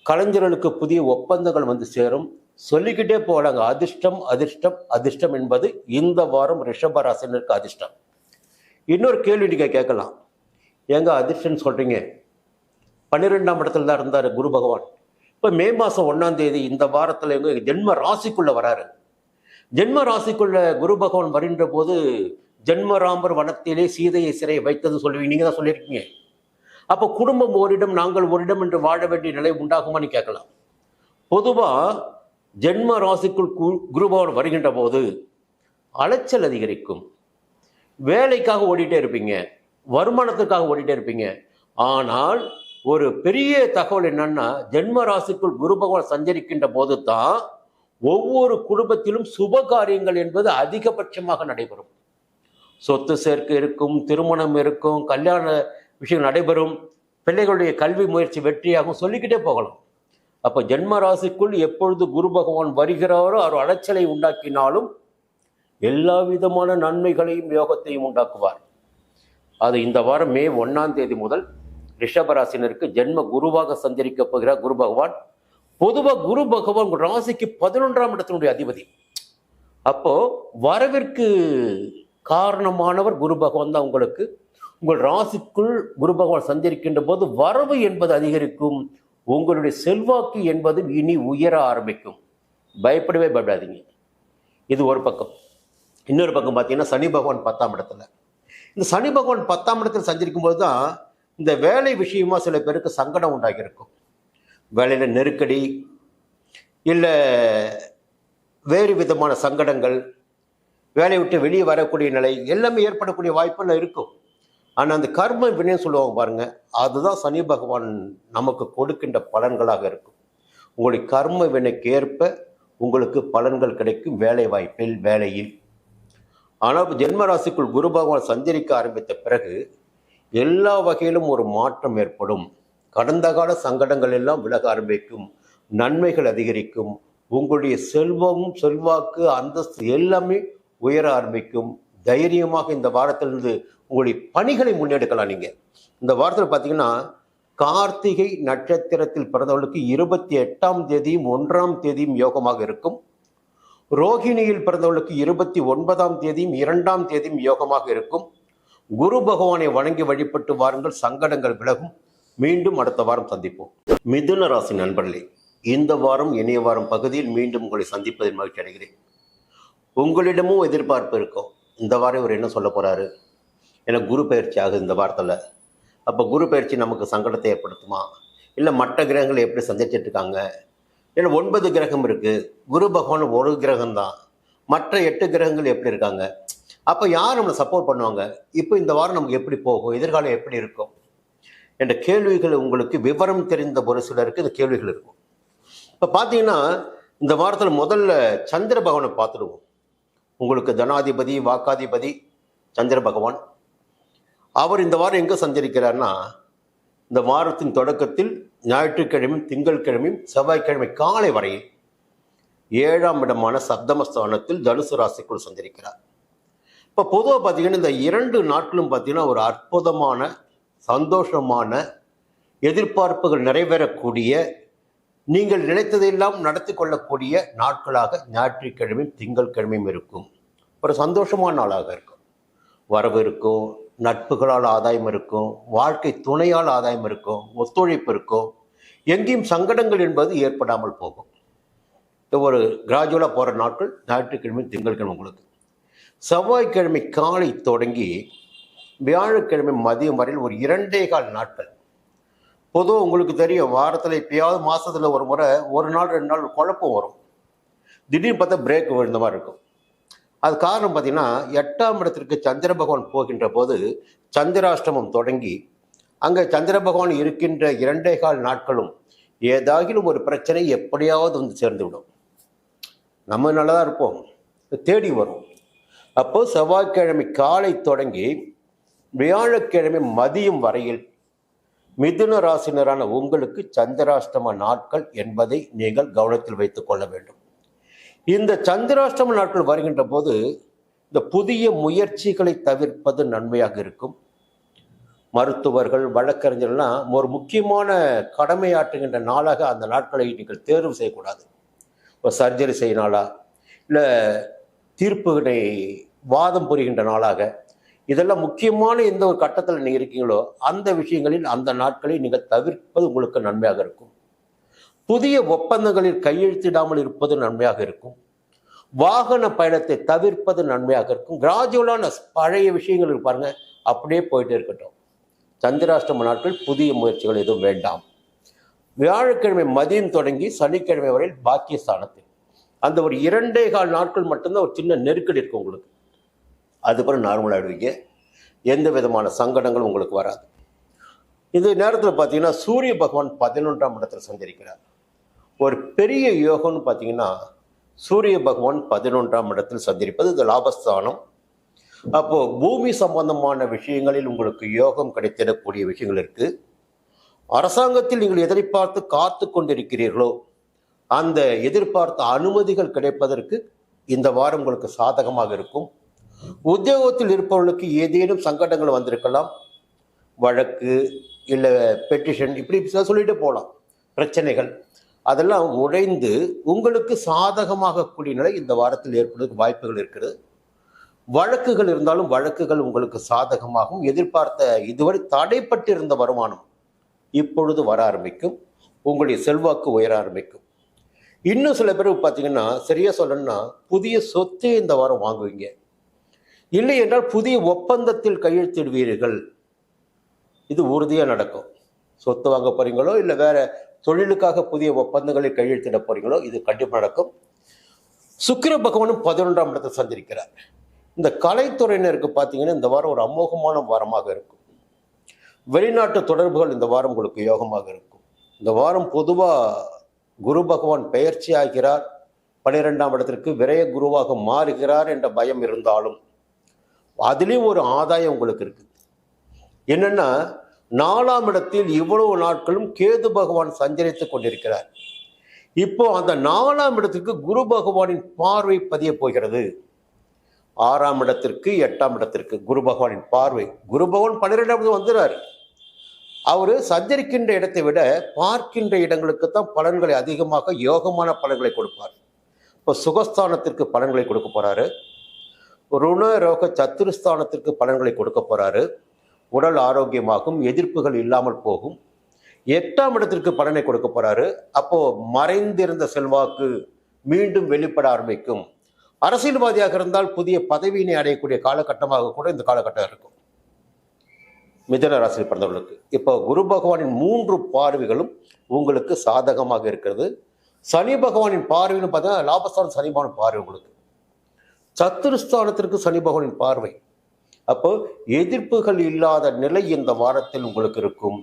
கலைஞர்களுக்கு புதிய ஒப்பந்தங்கள் வந்து சேரும். சொல்லிக்கிட்டே போகலாங்க. அதிர்ஷ்டம் அதிர்ஷ்டம் அதிர்ஷ்டம் என்பது இந்த வாரம் ரிஷபராசினருக்கு அதிர்ஷ்டம். இன்னொரு கேள்வி நீங்க கேட்கலாம், எங்க அதிர்ஷ்டம் சொல்றீங்க? 12ஆம் இடத்துல தான் இருந்தார் குரு பகவான். இப்போ மே மாதம் 1ஆம் தேதி இந்த வாரத்தில் எங்க ஜென்ம ராசிக்குள்ள வராரு. ஜென்ம ராசிக்குள்ள குரு பகவான் வருகின்ற போது ஜென்மராமர் வனத்திலே சீதையை சிறை வைத்தது சொல்லுவீங்க, நீங்க தான் சொல்லியிருக்கீங்க. அப்போ குடும்பம் ஓரிடம் நாங்கள் ஓரிடம் என்று வாழ வேண்டிய நிலை உண்டாகுமான்னு கேட்கலாம். பொதுவா ஜென்ம ராசிக்குள் குரு பகவான் வருகின்ற போது அலைச்சல் அதிகரிக்கும். வேலைக்காக ஓடிட்டே இருப்பீங்க, வருமானத்துக்காக ஓடிட்டே இருப்பீங்க. ஆனால் ஒரு பெரிய தகவல் என்னன்னா, ஜென்ம ராசிக்குள் குரு பகவான் சஞ்சரிக்கின்ற போது தான் ஒவ்வொரு குடும்பத்திலும் சுப காரியங்கள் என்பது அதிகபட்சமாக நடைபெறும். சொத்து சேர்க்கை இருக்கும், திருமணம் இருக்கும், கல்யாண விஷயம் நடைபெறும், பிள்ளைகளுடைய கல்வி முயற்சி வெற்றியாகும், சொல்லிக்கிட்டே போகலாம். அப்போ ஜென்ம ராசிக்குள் எப்பொழுது குரு பகவான் வருகிறாரோ அவர் அலைச்சலை உண்டாக்கினாலும் எல்லா விதமான நன்மைகளையும் யோகத்தையும் உண்டாக்குவார். அது இந்த வாரம் மே 1ஆம் தேதி முதல் ரிஷபராசினருக்கு ஜென்ம குருவாக சஞ்சரிக்க போகிறார் குரு பகவான். பொதுவாக குரு பகவான் ராசிக்கு 11ஆம் இடத்தினுடைய அதிபதி. அப்போ வரவிற்கு காரணமானவர் குரு பகவான் தான். உங்களுக்கு உங்கள் ராசிக்குள் குரு பகவான் சஞ்சரிக்கின்ற போது வரவு என்பது அதிகரிக்கும், உங்களுடைய செல்வாக்கு என்பது இனி உயர ஆரம்பிக்கும். பயப்படவே பயப்படாதீங்க. இது ஒரு பக்கம். இன்னொரு பக்கம் பார்த்தீங்கன்னா சனி பகவான் 10ஆம் இடத்துல. இந்த சனி பகவான் 10ஆம் இடத்தில் சஞ்சரிக்கும் போது தான் இந்த வேலை விஷயமா சில பேருக்கு சங்கடம் உண்டாகியிருக்கும். வேலையில் நெருக்கடி, இல்லை வேறு விதமான சங்கடங்கள், வேலையை விட்டு வெளியே வரக்கூடிய நிலை எல்லாமே ஏற்படக்கூடிய வாய்ப்புகள் இருக்கும். ஆனால் அந்த கர்ம வினைன்னு சொல்லுவாங்க பாருங்க, அதுதான் சனி பகவான் நமக்கு கொடுக்கின்ற பலன்களாக இருக்கும். உங்களுடைய கர்ம வினைக்கு ஏற்ப உங்களுக்கு பலன்கள் கிடைக்கும் வேலை வாய்ப்பில், வேலையில். ஆனால் ஜென்மராசிக்குள் குரு பகவான் சஞ்சரிக்க ஆரம்பித்த பிறகு எல்லா வகையிலும் ஒரு மாற்றம் ஏற்படும். கடந்த கால சங்கடங்கள் எல்லாம் விலக ஆரம்பிக்கும், நன்மைகள் அதிகரிக்கும், உங்களுடைய செல்வம், செல்வாக்கு, அந்தஸ்து எல்லாமே உயர ஆரம்பிக்கும். தைரியமாக இந்த வாரத்திலிருந்து உங்களுடைய பணிகளை முன்னெடுக்கலாம். நீங்கள் இந்த வாரத்தில் பார்த்தீங்கன்னா கார்த்திகை நட்சத்திரத்தில் பிறந்தவர்களுக்கு 28ஆம் தேதியும் 1ஆம் தேதியும் யோகமாக இருக்கும். ரோகிணியில் பிறந்தவர்களுக்கு 29ஆம் தேதியும் 2ஆம் தேதியும் யோகமாக இருக்கும். குரு பகவானை வணங்கி வழிபட்டு வாருங்கள், சங்கடங்கள் விலகும். மீண்டும் அடுத்த வாரம் சந்திப்போம். மிதுன ராசி நண்பர்களே, இந்த வாரம் இணைய வாரம் பகுதியில் மீண்டும் உங்களை சந்திப்பதில் மகிழ்ச்சி அடைகிறேன். உங்களிடமும் எதிர்பார்ப்பு இருக்கும், இந்த வாரம் இவர் என்ன சொல்ல போறாரு, எனக்கு குரு பயிற்சி ஆகுது இந்த வாரத்தில், அப்போ குரு பயிற்சி நமக்கு சங்கடத்தை ஏற்படுத்துமா, இல்லை மற்ற கிரகங்கள் எப்படி சந்திச்சிட்டு இருக்காங்க, இல்லை 9 கிரகம் இருக்குது, குரு பகவான் ஒரு கிரகம்தான், மற்ற 8 கிரகங்கள் எப்படி இருக்காங்க, அப்போ யார் நம்மளை சப்போர்ட் பண்ணுவாங்க, இப்போ இந்த வாரம் நமக்கு எப்படி போகும், எதிர்காலம் எப்படி இருக்கும் என்ற கேள்விகள் உங்களுக்கு விவரம் தெரிந்த ஒரு சிலருக்கு இந்த கேள்விகள் இருக்கும். இப்போ பார்த்தீங்கன்னா இந்த வாரத்தில் முதல்ல சந்திர பகவானை பார்த்துடுவோம். உங்களுக்கு தனாதிபதி வாக்காதிபதி சந்திர பகவான், அவர் இந்த வாரம் எங்கே சஞ்சரிக்கிறார்னா, இந்த வாரத்தின் தொடக்கத்தில் ஞாயிற்றுக்கிழமையும் திங்கட்கிழமையும் செவ்வாய்க்கிழமை காலை வரையில் 7ஆம் இடமான சப்தமஸ்தானத்தில் தனுசு ராசிக்குள் சஞ்சரிக்கிறார். இப்போ பொதுவாக பார்த்தீங்கன்னா இந்த 2 நாட்களும் பார்த்தீங்கன்னா ஒரு அற்புதமான சந்தோஷமான எதிர்பார்ப்புகள் நிறைவேறக்கூடிய, நீங்கள் நினைத்ததெல்லாம் நடத்தி கொள்ளக்கூடிய நாட்களாக ஞாயிற்றுக்கிழமையும் திங்கட்கிழமையும் இருக்கும். ஒரு சந்தோஷமான நாளாக இருக்கும். வரவு இருக்கும், நட்புகளால் ஆதாயம் இருக்கும், வாழ்க்கை துணையால் ஆதாயம் இருக்கும், ஒத்துழைப்பு இருக்கும், எங்கேயும் சங்கடங்கள் என்பது ஏற்படாமல் போகும். ஒரு கிராஜுவலாக போகிற நாட்கள் ஞாயிற்றுக்கிழமை திங்கட்கிழமை உங்களுக்கு. செவ்வாய்க்கிழமை காலை தொடங்கி வியாழக்கிழமை மதியம் வரையில் ஒரு 2.25 நாட்கள். பொதுவாக உங்களுக்கு தெரியும், வாரத்தில் எப்பயாவது மாதத்தில் ஒரு முறை 1 நாள் 2 நாள் குழப்பம் வரும், திடீர்னு பார்த்தா பிரேக் விழுந்த மாதிரி இருக்கும். அது காரணம் பார்த்தீங்கன்னா 8ஆம் இடத்திற்கு சந்திர பகவான் போகின்ற போது சந்திராஷ்டமம் தொடங்கி அங்கே சந்திர பகவான் இருக்கின்ற 2.25 நாட்களும் ஏதாகிலும் ஒரு பிரச்சனை எப்படியாவது வந்து சேர்ந்து விடும். நம்ம நல்லா தான் இருப்போம், தேடி வரும். அப்போ செவ்வாய்க்கிழமை காலை தொடங்கி வியாழக்கிழமை மதியம் வரையில் மிதுன ராசினரான உங்களுக்கு சந்திராஷ்டம நாட்கள் என்பதை நீங்கள் கவனத்தில் வைத்துக் கொள்ள வேண்டும். இந்த சந்திராஷ்டம நாட்கள் வருகின்ற போது இந்த புதிய முயற்சிகளை தவிர்ப்பது நன்மையாக இருக்கும். மருத்துவர்கள் வழக்கறிஞர்கள்லாம் ஒரு முக்கியமான கடமையாற்றுகின்ற நாளாக அந்த நாட்களை நீங்கள் தேர்வு செய்யக்கூடாது. இப்போ சர்ஜரி செய்ய நாளா, இல்லை தீர்ப்புகளை வாதம் புரிகின்ற நாளாக, இதெல்லாம் முக்கியமான எந்த ஒரு கட்டத்தில் நீங்கள் இருக்கீங்களோ அந்த விஷயங்களில் அந்த நாட்களை நீங்கள் தவிர்ப்பது உங்களுக்கு நன்மையாக இருக்கும். புதிய ஒப்பந்தங்களில் கையெழுத்திடாமல் இருப்பது நன்மையாக இருக்கும். வாகன பயணத்தை தவிர்ப்பது நன்மையாக இருக்கும். கிராஜுவலான பழைய விஷயங்கள் இருப்பாருங்க, அப்படியே போயிட்டே இருக்கட்டும். சந்திராஷ்டம நாட்கள் புதிய முயற்சிகள் எதுவும் வேண்டாம். வியாழக்கிழமை மதியம் தொடங்கி சனிக்கிழமை வரையில் பாக்கியஸ்தானத்தில் அந்த ஒரு 2.25 நாட்கள் மட்டும்தான் ஒரு சின்ன நெருக்கடி இருக்கும் உங்களுக்கு. அதுக்கப்புறம் நார்மல் ஆகிடுவீங்க, எந்த விதமான சங்கடங்களும் உங்களுக்கு வராது. இந்த நேரத்தில் பார்த்தீங்கன்னா சூரிய பகவான் 11ஆம் இடத்தில் சஞ்சரிக்கிறார். ஒரு பெரிய யோகம்னு பார்த்தீங்கன்னா சூரிய பகவான் 11ஆம் இடத்தில் சஞ்சரிப்பது இது லாபஸ்தானம். அப்போது பூமி சம்பந்தமான விஷயங்களில் உங்களுக்கு யோகம் கிடைத்திடக்கூடிய விஷயங்கள் இருக்குது. அரசாங்கத்தில் நீங்கள் எதிர்பார்த்து காத்து கொண்டிருக்கிறீர்களோ அந்த எதிர்பார்த்த அனுமதிகள் கிடைப்பதற்கு இந்த வாரம் உங்களுக்கு சாதகமாக இருக்கும். உத்தியோகத்தில் இருப்பவர்களுக்கு ஏதேனும் சங்கடங்கள் வந்திருக்கலாம், வழக்கு இல்லை பெட்டிஷன், இப்படி சொல்லிட்டு போகலாம், பிரச்சனைகள் அதெல்லாம் உடைந்து உங்களுக்கு சாதகமாக கூடிய நிலை இந்த வாரத்தில் ஏற்படுவதற்கு வாய்ப்புகள் இருக்கிறது. வழக்குகள் இருந்தாலும் வழக்குகள் உங்களுக்கு சாதகமாகவும், எதிர்பார்த்த இதுவரை தடைப்பட்டு இருந்த வருமானம் இப்பொழுது வர ஆரம்பிக்கும், உங்களுடைய செல்வாக்கு உயர ஆரம்பிக்கும். இன்னும் சில பேர் பார்த்தீங்கன்னா சரியா சொல்லணும்னா புதிய சொத்தை இந்த வாரம் வாங்குவீங்க, இல்லை என்றால் புதிய ஒப்பந்தத்தில் கையெழுத்திடுவீர்கள். இது உறுதியாக நடக்கும். சொத்து வாங்க போறீங்களோ இல்லை வேற தொழிலுக்காக புதிய ஒப்பந்தங்களை கையெழுத்திட போறீங்களோ இது கண்டிப்பாக நடக்கும். சுக்கிர பகவானும் 11ஆம் இடத்தை சந்திரிக்கிறார். இந்த கலைத்துறையினருக்கு பார்த்தீங்கன்னா இந்த வாரம் ஒரு அமோகமான வாரமாக இருக்கும். வெளிநாட்டு தொடர்புகள் இந்த வாரம் உங்களுக்கு யோகமாக இருக்கும். இந்த வாரம் பொதுவாக குரு பகவான் பெயர்ச்சி ஆகிறார், 12ஆம் இடத்திற்கு விரய குருவாக மாறுகிறார் என்ற பயம் இருந்தாலும் அதுலேயும் ஒரு ஆதாயம் உங்களுக்கு இருக்கு. என்னன்னா 4ஆம் இடத்தில் இவ்வளவு நாட்களும் கேது பகவான் சஞ்சரித்துக் கொண்டிருக்கிறார். இப்போ அந்த 4ஆம் இடத்திற்கு குரு பகவானின் பார்வை பதிய போகிறது. 6ஆம் இடத்திற்கு 8ஆம் இடத்திற்கு குரு பகவானின் பார்வை. குரு பகவான் 12ஆம் இடத்துக்கு வந்துடுறாரு. அவர் சஞ்சரிக்கின்ற இடத்தை விட பார்க்கின்ற இடங்களுக்கு தான் பலன்களை அதிகமாக யோகமான பலன்களை கொடுப்பார். இப்போ சுகஸ்தானத்திற்கு பலன்களை கொடுக்க போறாரு. ருண ரோக சத்துருஸ்தானத்திற்கு பலன்களை கொடுக்க போறாரு. உடல் ஆரோக்கியமாகும், எதிர்ப்புகள் இல்லாமல் போகும். 8ஆம் இடத்திற்கு பலனை கொடுக்க போறாரு. அப்போ மறைந்திருந்த செல்வாக்கு மீண்டும் வெளிப்பட ஆரம்பிக்கும். அரசியல்வாதியாக இருந்தால் புதிய பதவியினை அடையக்கூடிய காலகட்டமாக கூட இந்த காலகட்டம் இருக்கும் மிதுன ராசியில் பிறந்தவர்களுக்கு. இப்போ குரு பகவானின் 3 பார்வைகளும் உங்களுக்கு சாதகமாக இருக்கிறது. சனி பகவானின் பார்வைன்னு பார்த்தா லாபஸ்தானம் சனி பகவான் பார்வை உங்களுக்கு, சத்துருஸ்தானத்திற்கு சனி பகவானின் பார்வை. அப்போ எதிர்ப்புகள் இல்லாத நிலை இந்த வாரத்தில் உங்களுக்கு இருக்கும்.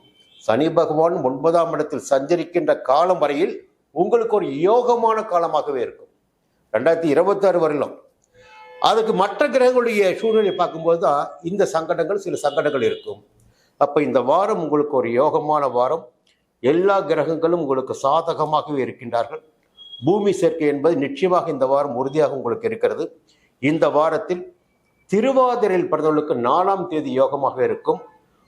சனி பகவான் 9ஆம் இடத்தில் சஞ்சரிக்கின்ற காலம் வரையில் உங்களுக்கு ஒரு யோகமான காலமாகவே இருக்கும் 2026 வரையிலும். அதுக்கு மற்ற கிரகங்களுடைய சூழ்நிலை பார்க்கும்போது தான் இந்த சங்கடங்கள், சில சங்கடங்கள் இருக்கும். அப்போ இந்த வாரம் உங்களுக்கு ஒரு யோகமான வாரம். எல்லா கிரகங்களும் உங்களுக்கு சாதகமாகவே இருக்கின்றார்கள். பூமி சேர்க்கை என்பது நிச்சயமாக இந்த வாரம் உறுதியாக உங்களுக்கு இருக்கிறது. இந்த வாரத்தில் திருவாதிரையில் பிறந்தவர்களுக்கு 4ஆம் தேதி யோகமாக இருக்கும்.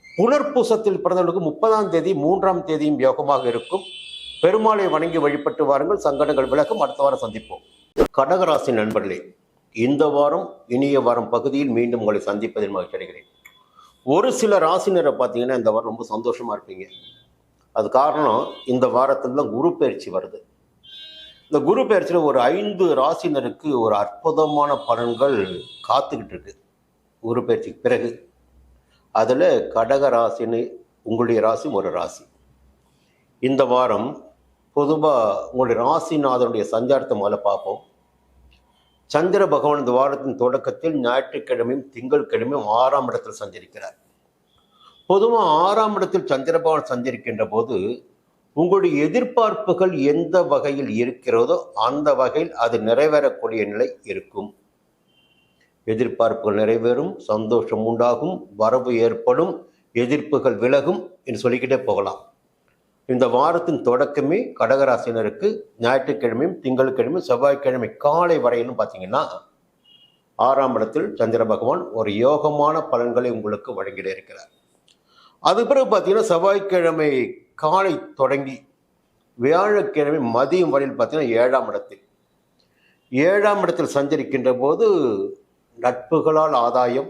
புனர்பூசத்தில் பிறந்தவர்களுக்கு 30ஆம் தேதி 3ஆம் தேதியும் யோகமாக இருக்கும். பெருமாளை வணங்கி வழிபட்டு வாருங்கள், சங்கடங்கள் விலகும். அடுத்த வாரம் சந்திப்போம். கடகராசி நண்பர்களே, இந்த வாரம் இனிய வாரம் பகுதியில் மீண்டும் உங்களை சந்திப்பதில் மகிழ்ச்சி அடைகிறேன். ஒரு சில ராசினரை பார்த்தீங்கன்னா இந்த வாரம் ரொம்ப சந்தோஷமா இருப்பீங்க. அது காரணம், இந்த வாரத்தில் தான் குரு பயிற்சி வருது. இந்த குரு பயிற்சியில் ஒரு 5 ராசினருக்கு ஒரு அற்புதமான பலன்கள் காத்துக்கிட்டு இருக்கு குரு பயிற்சிக்கு பிறகு. அதில் கடக ராசின்னு உங்களுடைய ராசி ஒரு ராசி. இந்த வாரம் பொதுவாக உங்களுடைய ராசிநாதனுடைய சஞ்சாரத்தை முதல்ல பார்ப்போம். சந்திர பகவான் இந்த வாரத்தின் தொடக்கத்தில் ஞாயிற்றுக்கிழமையும் திங்கட்கிழமையும் 6ஆம் இடத்தில் சஞ்சரிக்கிறார். பொதுவாக 6ஆம் இடத்தில் சந்திர பகவான் சஞ்சரிக்கின்ற போது உங்களுடைய எதிர்பார்ப்புகள் எந்த வகையில் இருக்கிறதோ அந்த வகையில் அது நிறைவேறக்கூடிய நிலை இருக்கும். எதிர்பார்ப்புகள் நிறைவேறும், சந்தோஷம் உண்டாகும், வரவு ஏற்படும், எதிர்ப்புகள் விலகும் என்று சொல்லிக்கிட்டே போகலாம். இந்த வாரத்தின் தொடக்கமே கடகராசினருக்கு ஞாயிற்றுக்கிழமையும் திங்கட்கிழமையும் செவ்வாய்க்கிழமை காலை வரையிலும் பார்த்தீங்கன்னா 6ஆம் இடத்தில் சந்திர பகவான் ஒரு யோகமான பலன்களை உங்களுக்கு வழங்கிட இருக்கிறார். அது பிறகு பார்த்தீங்கன்னா செவ்வாய்க்கிழமை காலை தொடங்கி வியாழக்கிழமை மதியம் வரையில் பார்த்தீங்கன்னா 7ஆம் இடத்தில் 7ஆம் இடத்தில் சஞ்சரிக்கின்ற போது நட்புகளால் ஆதாயம்,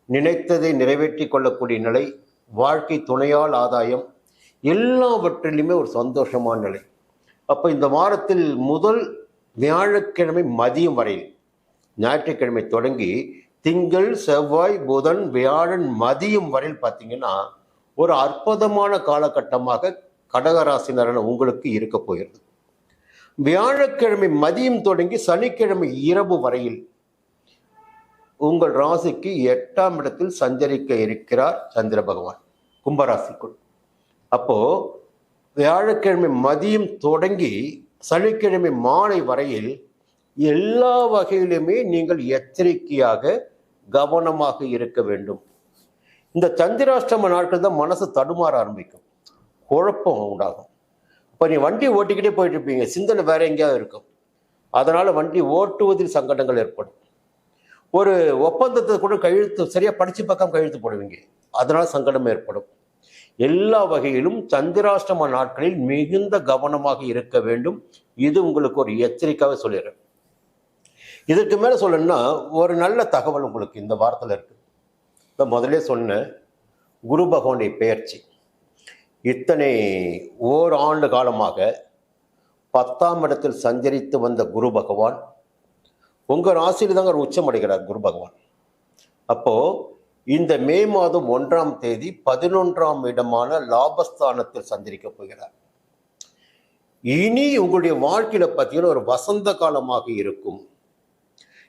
நினைத்ததை நிறைவேற்றி கொள்ளக்கூடிய நிலை, வாழ்க்கை துணையால் ஆதாயம், எல்லாவற்றிலுமே ஒரு சந்தோஷமான நிலை. அப்போ இந்த வாரத்தில் முதல் வியாழக்கிழமை மதியம் வரையில், ஞாயிற்றுக்கிழமை தொடங்கி திங்கள் செவ்வாய் புதன் வியாழன் மதியம் வரையில் பார்த்தீங்கன்னா ஒரு அற்புதமான காலகட்டமாக கடகராசினரான உங்களுக்கு இருக்க போகிறது. வியாழக்கிழமை மதியம் தொடங்கி சனிக்கிழமை இரவு வரையில் உங்கள் ராசிக்கு 8ஆம் இடத்தில் சஞ்சரிக்க இருக்கிறார் சந்திர பகவான் கும்பராசிக்குள். அப்போ வியாழக்கிழமை மதியம் தொடங்கி சனிக்கிழமை மாலை வரையில் எல்லா வகையிலுமே நீங்கள் எச்சரிக்கையாக கவனமாக இருக்க வேண்டும். இந்த சந்திராஷ்டம நாட்கள் தான் மனசு தடுமாற ஆரம்பிக்கும், குழப்பம் உண்டாகும். இப்போ நீ வண்டி ஓட்டிக்கிட்டே போயிட்டு இருப்பீங்க, சிந்தனை வேற எங்கேயாவது இருக்கும். அதனால வண்டி ஓட்டுவதில் சங்கடங்கள் ஏற்படும். ஒரு ஒப்பந்தத்தை கூட கையெழுத்து சரியா படிச்சு பார்க்காம கையெழுத்து போடுவீங்க, அதனால சங்கடம் ஏற்படும். எல்லா வகையிலும் சந்திராஷ்டம நாட்களில் மிகுந்த கவனமாக இருக்க வேண்டும். இது உங்களுக்கு ஒரு எச்சரிக்கையாகவே சொல்லிடுறேன். இதற்கு மேல சொல்லணும்னா ஒரு நல்ல தகவல் உங்களுக்கு இந்த வாரத்தில் இருக்கு. இப்போ முதலே சொன்ன குரு பகவானுடைய பெயர்ச்சி, இத்தனை ஓராண்டு காலமாக 10ஆம் இடத்தில் சஞ்சரித்து வந்த குரு பகவான் உங்க ராசியில் தாங்க உச்சம் அடைகிறார் குரு பகவான். அப்போ இந்த மே மாதம் 1ஆம் தேதி 11ஆம் இடமான லாபஸ்தானத்தில் சஞ்சரிக்க போகிறார். இனி உங்களுடைய வாழ்க்கையில பார்த்தீங்கன்னா ஒரு வசந்த காலமாக இருக்கும்.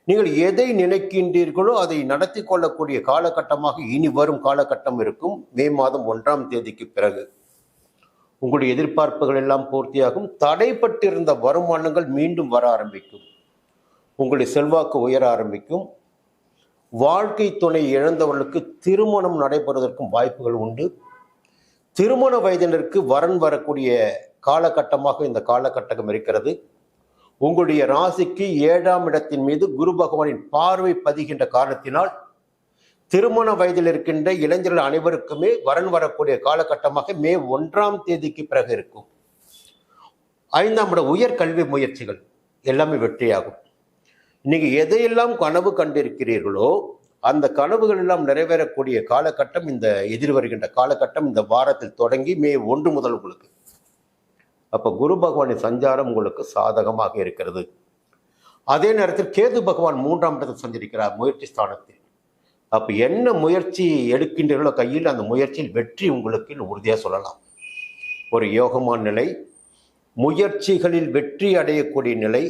நீங்கள் எதை நினைக்கின்றீர்களோ அதை நடத்தி கொள்ளக்கூடிய காலகட்டமாக இனி வரும் காலகட்டம் இருக்கும். மே மாதம் 1ஆம் தேதிக்கு பிறகு உங்களுடைய எதிர்பார்ப்புகள் எல்லாம் பூர்த்தியாகும். தடைப்பட்டிருந்த வருமானங்கள் மீண்டும் வர ஆரம்பிக்கும். உங்களுடைய செல்வாக்கு உயர ஆரம்பிக்கும். வாழ்க்கை துணை இழந்தவர்களுக்கு திருமணம் நடைபெறுவதற்கும் வாய்ப்புகள் உண்டு. திருமண வயதினருக்கு வரன் வரக்கூடிய காலகட்டமாக இந்த காலகட்டம் இருக்கிறது. உங்களுடைய ராசிக்கு 7ஆம் இடத்தின் மீது குரு பகவானின் பார்வை பதிகின்ற காரணத்தினால் திருமண வயதில் இருக்கின்ற இளைஞர்கள் அனைவருக்குமே வரன் வரக்கூடிய காலகட்டமாக மே 1ஆம் தேதிக்கு பிறகு இருக்கும். 5ஆம் இட உயர் கல்வி முயற்சிகள் எல்லாமே வெற்றியாகும். இன்னைக்கு எதையெல்லாம் கனவு கண்டிருக்கிறீர்களோ அந்த கனவுகள் எல்லாம் நிறைவேறக்கூடிய காலகட்டம் இந்த எதிர்வருகின்ற காலகட்டம் இந்த வாரத்தில் தொடங்கி மே 1 முதல் உங்களுக்கு. அப்ப குரு பகவானின் சஞ்சாரம் உங்களுக்கு சாதகமாக இருக்கிறது. அதே நேரத்தில் கேது பகவான் 3ஆம் இடத்தில் சஞ்சரிக்கிறார் முயற்சி ஸ்தானத்தில். அப்ப என்ன முயற்சி எடுக்கின்றீர்களோ கையில் அந்த முயற்சியில் வெற்றி உங்களுக்கு உறுதியாக சொல்லலாம். ஒரு யோகமான நிலை, முயற்சிகளில் வெற்றி அடையக்கூடிய நிலை,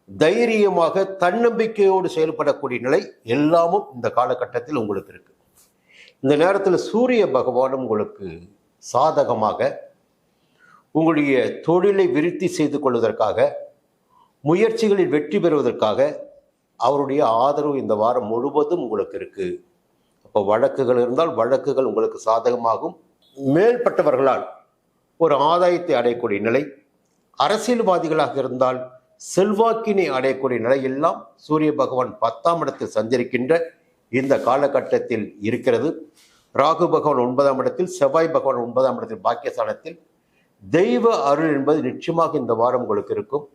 தைரியமாக தன்னம்பிக்கையோடு செயல்படக்கூடிய நிலை எல்லாமும் இந்த காலகட்டத்தில் உங்களுக்கு இருக்கு. இந்த நேரத்தில் சூரிய பகவானும் உங்களுக்கு சாதகமாக உங்களுடைய தொழிலை விருத்தி செய்து கொள்வதற்காக, முயற்சிகளில் வெற்றி பெறுவதற்காக அவருடைய ஆதரவு இந்த வாரம் முழுவதும் உங்களுக்கு இருக்கு. அப்போ வழக்குகள் இருந்தால் வழக்குகள் உங்களுக்கு சாதகமாகும். மேல்பட்டவர்களால் ஒரு ஆதாயத்தை அடையக்கூடிய நிலை, அரசியல்வாதிகளாக இருந்தால் செல்வாக்கினை அடையக்கூடிய நிலை எல்லாம் சூரிய பகவான் 10ஆம் இடத்தில் சஞ்சரிக்கின்ற இந்த காலகட்டத்தில் இருக்கிறது. ராகு பகவான் 9ஆம் இடத்தில், செவ்வாய் பகவான் 9ஆம் இடத்தில் பாக்கியஸ்தானத்தில். தெய்வ அருள் என்பது நிச்சயமாக இந்த வாரம் உங்களுக்கு இருக்கும்.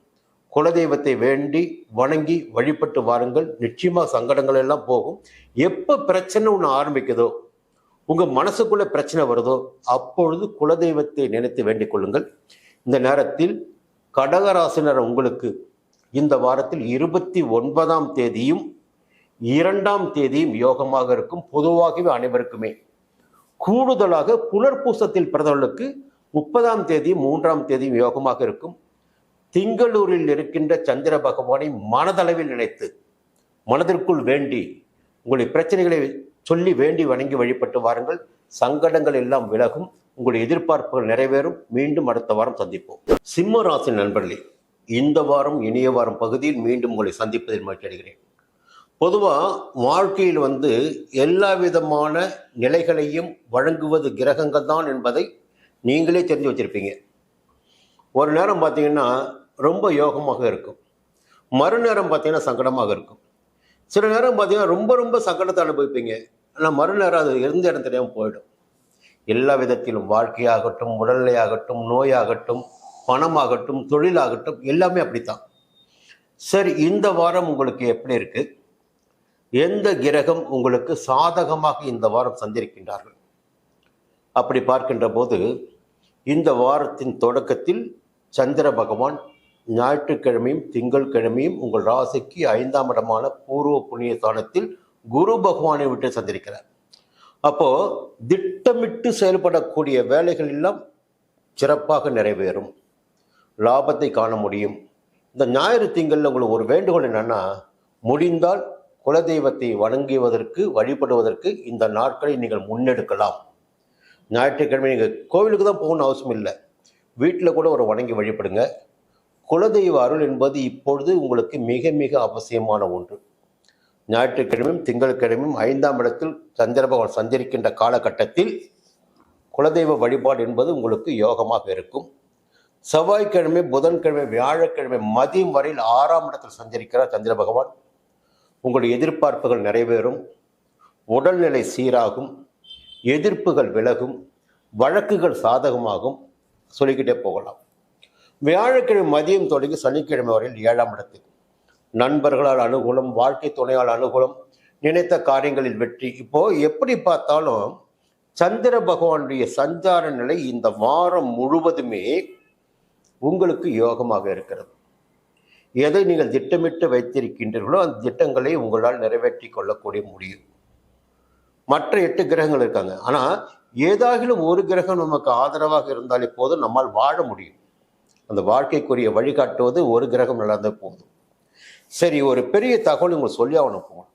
குலதெய்வத்தை வேண்டி வணங்கி வழிபட்டு வாருங்கள். நிச்சயமாக சங்கடங்கள் எல்லாம் போகும். எப்போ பிரச்சனை ஒன்று ஆரம்பிக்குதோ, உங்கள் மனசுக்குள்ள பிரச்சனை வருதோ, அப்பொழுது குலதெய்வத்தை நினைத்து வேண்டிக் கொள்ளுங்கள். இந்த நேரத்தில் கடகராசினர் உங்களுக்கு இந்த வாரத்தில் 29ஆம் தேதியும் 2ஆம் தேதியும் யோகமாக இருக்கும். பொதுவாகவே அனைவருக்குமே. கூடுதலாக புனர்பூசத்தில் பிறந்தவர்களுக்கு 30ஆம் தேதியும் 3ஆம் தேதியும் யோகமாக இருக்கும். திங்களூரில் இருக்கின்ற சந்திர பகவானை மனதளவில் நினைத்து மனதிற்குள் வேண்டி உங்களுடைய பிரச்சனைகளை சொல்லி வேண்டி வணங்கி வழிபட்டு வாருங்கள். சங்கடங்கள் எல்லாம் விலகும். உங்களுடைய எதிர்பார்ப்புகள் நிறைவேறும். மீண்டும் அடுத்த வாரம் சந்திப்போம். சிம்ம ராசி நண்பர்களே, இந்த வாரம் இனிய வாரம் பகுதியில் மீண்டும் உங்களை சந்திப்பதில் மகிழ்ச்சி அடைகிறேன். பொதுவாக வாழ்க்கையில் எல்லா விதமான நிலைகளையும் வழங்குவது கிரகங்கள் தான் என்பதை நீங்களே தெரிஞ்சு வச்சிருப்பீங்க. ஒரு நேரம் பார்த்தீங்கன்னா ரொம்ப யோகமாக இருக்கும், மறுநேரம் பார்த்தீங்கன்னா சங்கடமாக இருக்கும். சில நேரம் பார்த்தீங்கன்னா ரொம்ப ரொம்ப சங்கடத்தை அனுபவிப்பீங்க. ஆனால் மறுநேரம் அது இருந்த இடம் தெரியாமல் போயிடும். எல்லா விதத்திலும் வாழ்க்கையாகட்டும், உடல்நிலையாகட்டும், நோயாகட்டும், பணமாகட்டும், தொழிலாகட்டும், எல்லாமே அப்படித்தான். சரி, இந்த வாரம் உங்களுக்கு எப்படி இருக்கு? எந்த கிரகம் உங்களுக்கு சாதகமாக இந்த வாரம் சஞ்சரிக்கின்றார்கள்? அப்படி பார்க்கின்ற போது இந்த வாரத்தின் தொடக்கத்தில் சந்திர பகவான் ஞாயிற்றுக்கிழமையும் திங்கட்கிழமையும் உங்கள் ராசிக்கு 5ஆம் இடமான பூர்வ புண்ணிய ஸ்தானத்தில் குரு பகவானை விட்டு சந்திரிக்கிறார். அப்போ திட்டமிட்டு செயல்படக்கூடிய வேலைகள் எல்லாம் சிறப்பாக நிறைவேறும், லாபத்தை காண முடியும். இந்த ஞாயிறு திங்களில் உங்களுக்கு ஒரு வேண்டுகோள் என்னன்னா, முடிந்தால் குலதெய்வத்தை வணங்குவதற்கு வழிபடுவதற்கு இந்த நாட்களை நீங்கள் முன்னெடுக்கலாம். ஞாயிற்றுக்கிழமை நீங்கள் கோவிலுக்கு தான் போகணும்னு அவசியம் இல்லை, வீட்டில் கூட ஒரு வணங்கி வழிபடுங்க. குலதெய்வ அருள் என்பது இப்பொழுது உங்களுக்கு மிக மிக அவசியமான ஒன்று. ஞாயிற்றுக்கிழமையும் திங்கட்கிழமையும் 5ஆம் இடத்தில் சந்திர பகவான் சஞ்சரிக்கின்ற காலகட்டத்தில் குலதெய்வ வழிபாடு என்பது உங்களுக்கு யோகமாக இருக்கும். செவ்வாய்க்கிழமை, புதன்கிழமை, வியாழக்கிழமை மதியம் வரையில் 6ஆம் இடத்தில் சஞ்சரிக்கிறார் சந்திர பகவான். உங்களுடைய எதிர்பார்ப்புகள் நிறைவேறும், உடல்நிலை சீராகும், எதிர்ப்புகள் விலகும், வழக்குகள் சாதகமாகும், சொல்லிக்கிட்டே போகலாம். வியாழக்கிழமை மதியம் தொடங்கி சனிக்கிழமை வரையில் 7ஆம் இடத்தில் நண்பர்களால் அனுகூலம், வாழ்க்கை துணையால் அனுகூலம், நினைத்த காரியங்களில் வெற்றி. இப்போ எப்படி பார்த்தாலும் சந்திர பகவானுடைய சஞ்சார நிலை இந்த வாரம் முழுவதுமே உங்களுக்கு யோகமாக இருக்கிறது. எதை நீங்கள் திட்டமிட்டு வைத்திருக்கின்றீர்களோ அந்த திட்டங்களை உங்களால் நிறைவேற்றி கொள்ளக்கூடிய முடியும். மற்ற 8 கிரகங்கள் இருக்காங்க, ஆனால் ஏதாகிலும் ஒரு கிரகம் நமக்கு ஆதரவாக இருந்தாலே போதும், நம்மால் வாழ முடியும். அந்த வாழ்க்கைக்குரிய வழிகாட்டுவது ஒரு கிரகம் நடந்த போதும். சரி, ஒரு பெரிய தகவல் உங்களுக்கு சொல்லி ஆகணும். போகணும்,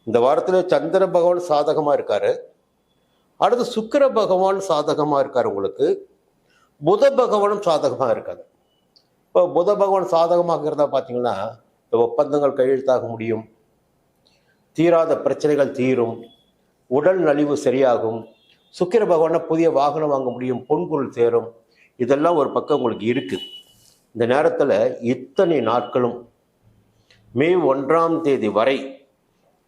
இந்த வாரத்தில் சந்திர பகவான் சாதகமாக இருக்காரு. அடுத்து சுக்கிர பகவான் சாதகமாக இருக்கார். உங்களுக்கு புத பகவானும் சாதகமாக இருக்காரு. இப்போ புத பகவான் சாதகமாக இருந்தால் பார்த்தீங்கன்னா இந்த ஒப்பந்தங்கள் கையெழுத்தாக முடியும், தீராத பிரச்சனைகள் தீரும், உடல் நலிவு சரியாகும். சுக்கிர பகவானை புதிய வாகனம் வாங்க முடியும், பொன்பொருள் சேரும். இதெல்லாம் ஒரு பக்கம் உங்களுக்கு இருக்குது. இந்த நேரத்தில் இத்தனை நாட்களும் மே 1ஆம் தேதி வரை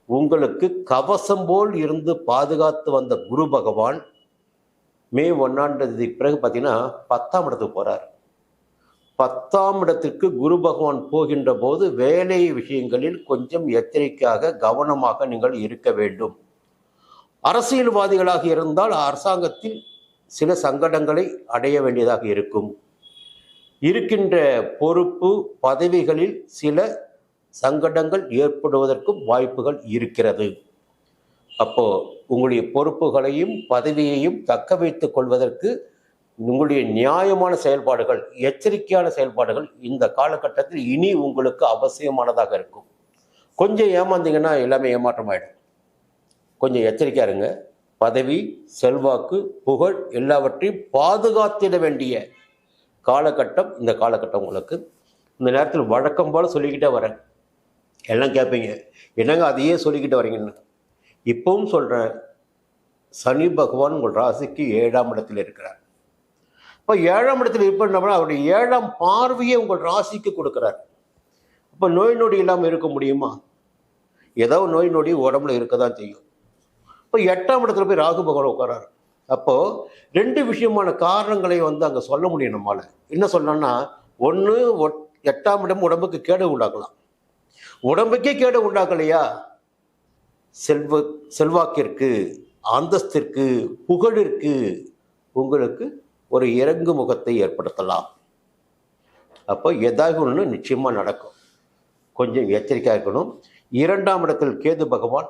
உங்களுக்கு கவசம் போல் இருந்து பாதுகாத்து வந்த குரு பகவான் மே 1ஆம் தேதிக்கு பிறகு பார்த்தீங்கன்னா 10ஆம் இடத்துக்கு போகிறார். 10ஆம் இடத்திற்கு குரு பகவான் போகின்ற போது வேலை விஷயங்களில் கொஞ்சம் எச்சரிக்கையாக கவனமாக நீங்கள் இருக்க வேண்டும். அரசியல்வாதிகளாக இருந்தால் அரசாங்கத்தில் சில சங்கடங்களை அடைய வேண்டியதாக இருக்கும். இருக்கின்ற பொறுப்பு பதவிகளில் சில சங்கடங்கள் ஏற்படுவதற்கும் வாய்ப்புகள் இருக்கிறது. அப்போ உங்களுடைய பொறுப்புகளையும் பதவியையும் தக்க வைத்துக் கொள்வதற்கு உங்களுடைய நியாயமான செயல்பாடுகள், எச்சரிக்கையான செயல்பாடுகள் இந்த காலகட்டத்தில் இனி உங்களுக்கு அவசியமானதாக இருக்கும். கொஞ்சம் ஏமாந்தீங்கன்னா எல்லாமே ஏமாற்றமாயிடும். கொஞ்சம் எச்சரிக்கையா இருங்க. பதவி, செல்வாக்கு, புகழ் எல்லாவற்றையும் பாதுகாத்திட வேண்டிய காலகட்டம் இந்த காலகட்டம் உங்களுக்கு. இந்த நேரத்தில் வழக்கம் போல சொல்லிக்கிட்டே வரேன். எல்லாம் கேட்பீங்க, என்னங்க அதையே சொல்லிக்கிட்டு வரீங்கன்னு. இப்பவும் சொல்கிறேன், சனி பகவான் உங்கள் ராசிக்கு 7ஆம் இடத்தில் இருக்கிறார். இப்போ 7ஆம் இடத்தில் இருப்பதுனா அவருடைய 7ஆம் பார்வையை உங்கள் ராசிக்கு கொடுக்குறார். அப்போ நோய் நொடி இல்லாமல் இருக்க முடியுமா? ஏதோ நோய் நொடி உடம்புல இருக்க தான் செய்யும். இப்போ 8ஆம் இடத்துல போய் ராகு பகவான் உட்காராரு. அப்போது 2 விஷயமான காரணங்களை அங்கே சொல்ல முடியும் நம்மளால். என்ன சொல்லணும்னா, ஒன்று 8ஆம் இடம் உடம்புக்கு கேடு உண்டாக்கலாம். உடம்புக்கே கேடு உண்டாக்கலையா, செல்வாக்கிற்கு, அந்தஸ்திற்கு, புகழிற்கு உங்களுக்கு ஒரு இறங்கு முகத்தை ஏற்படுத்தலாம். அப்போ ஏதாவது ஒன்று நிச்சயமாக நடக்கும். கொஞ்சம் எச்சரிக்கையாக இருக்கணும். 2ஆம் இடத்தில் கேது பகவான்.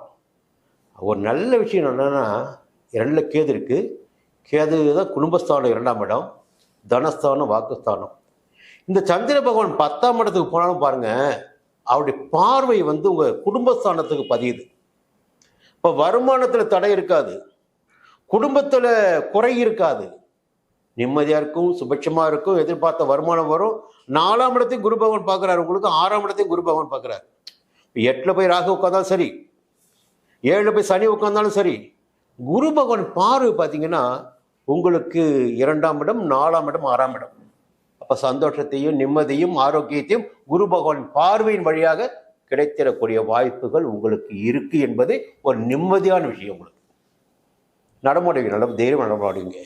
ஒரு நல்ல விஷயம் என்னன்னா, 2 கேது இருக்கு. கேது தான் குடும்பஸ்தானம், 2ஆம் இடம், தனஸ்தானம், வாக்குஸ்தானம். இந்த சந்திர பகவான் 10ஆம் இடத்துக்கு போனாலும் பாருங்க, அவருடைய பார்வை உங்கள் குடும்பஸ்தானத்துக்கு பதியுது. இப்போ வருமானத்தில் தடை இருக்காது, குடும்பத்தில் குறை இருக்காது, நிம்மதியாக இருக்கும், சுபட்சமாக இருக்கும், எதிர்பார்த்த வருமானம் வரும். 4ஆம் இடத்தையும் குரு பகவான் பார்க்குறாரு உங்களுக்கு, 6ஆம் இடத்தையும் குரு பகவான் பார்க்குறாரு. 8ல் போய் ராகு உட்காந்தாலும் சரி, 7ல் போய் சனி உட்காந்தாலும் சரி, குரு பகவான் பார்வை பார்த்தீங்கன்னா உங்களுக்கு 2ஆம் இடம், 4ஆம் இடம், 6ஆம் இடம். அப்போ சந்தோஷத்தையும் நிம்மதியும் ஆரோக்கியத்தையும் குரு பகவான் பார்வையின் வழியாக கிடைத்திடக்கூடிய வாய்ப்புகள் உங்களுக்கு இருக்கு என்பது ஒரு நிம்மதியான விஷயம். உங்களுக்கு நடமாடுவீங்க, நல்ல தைரியம் நடமாடுவீங்க.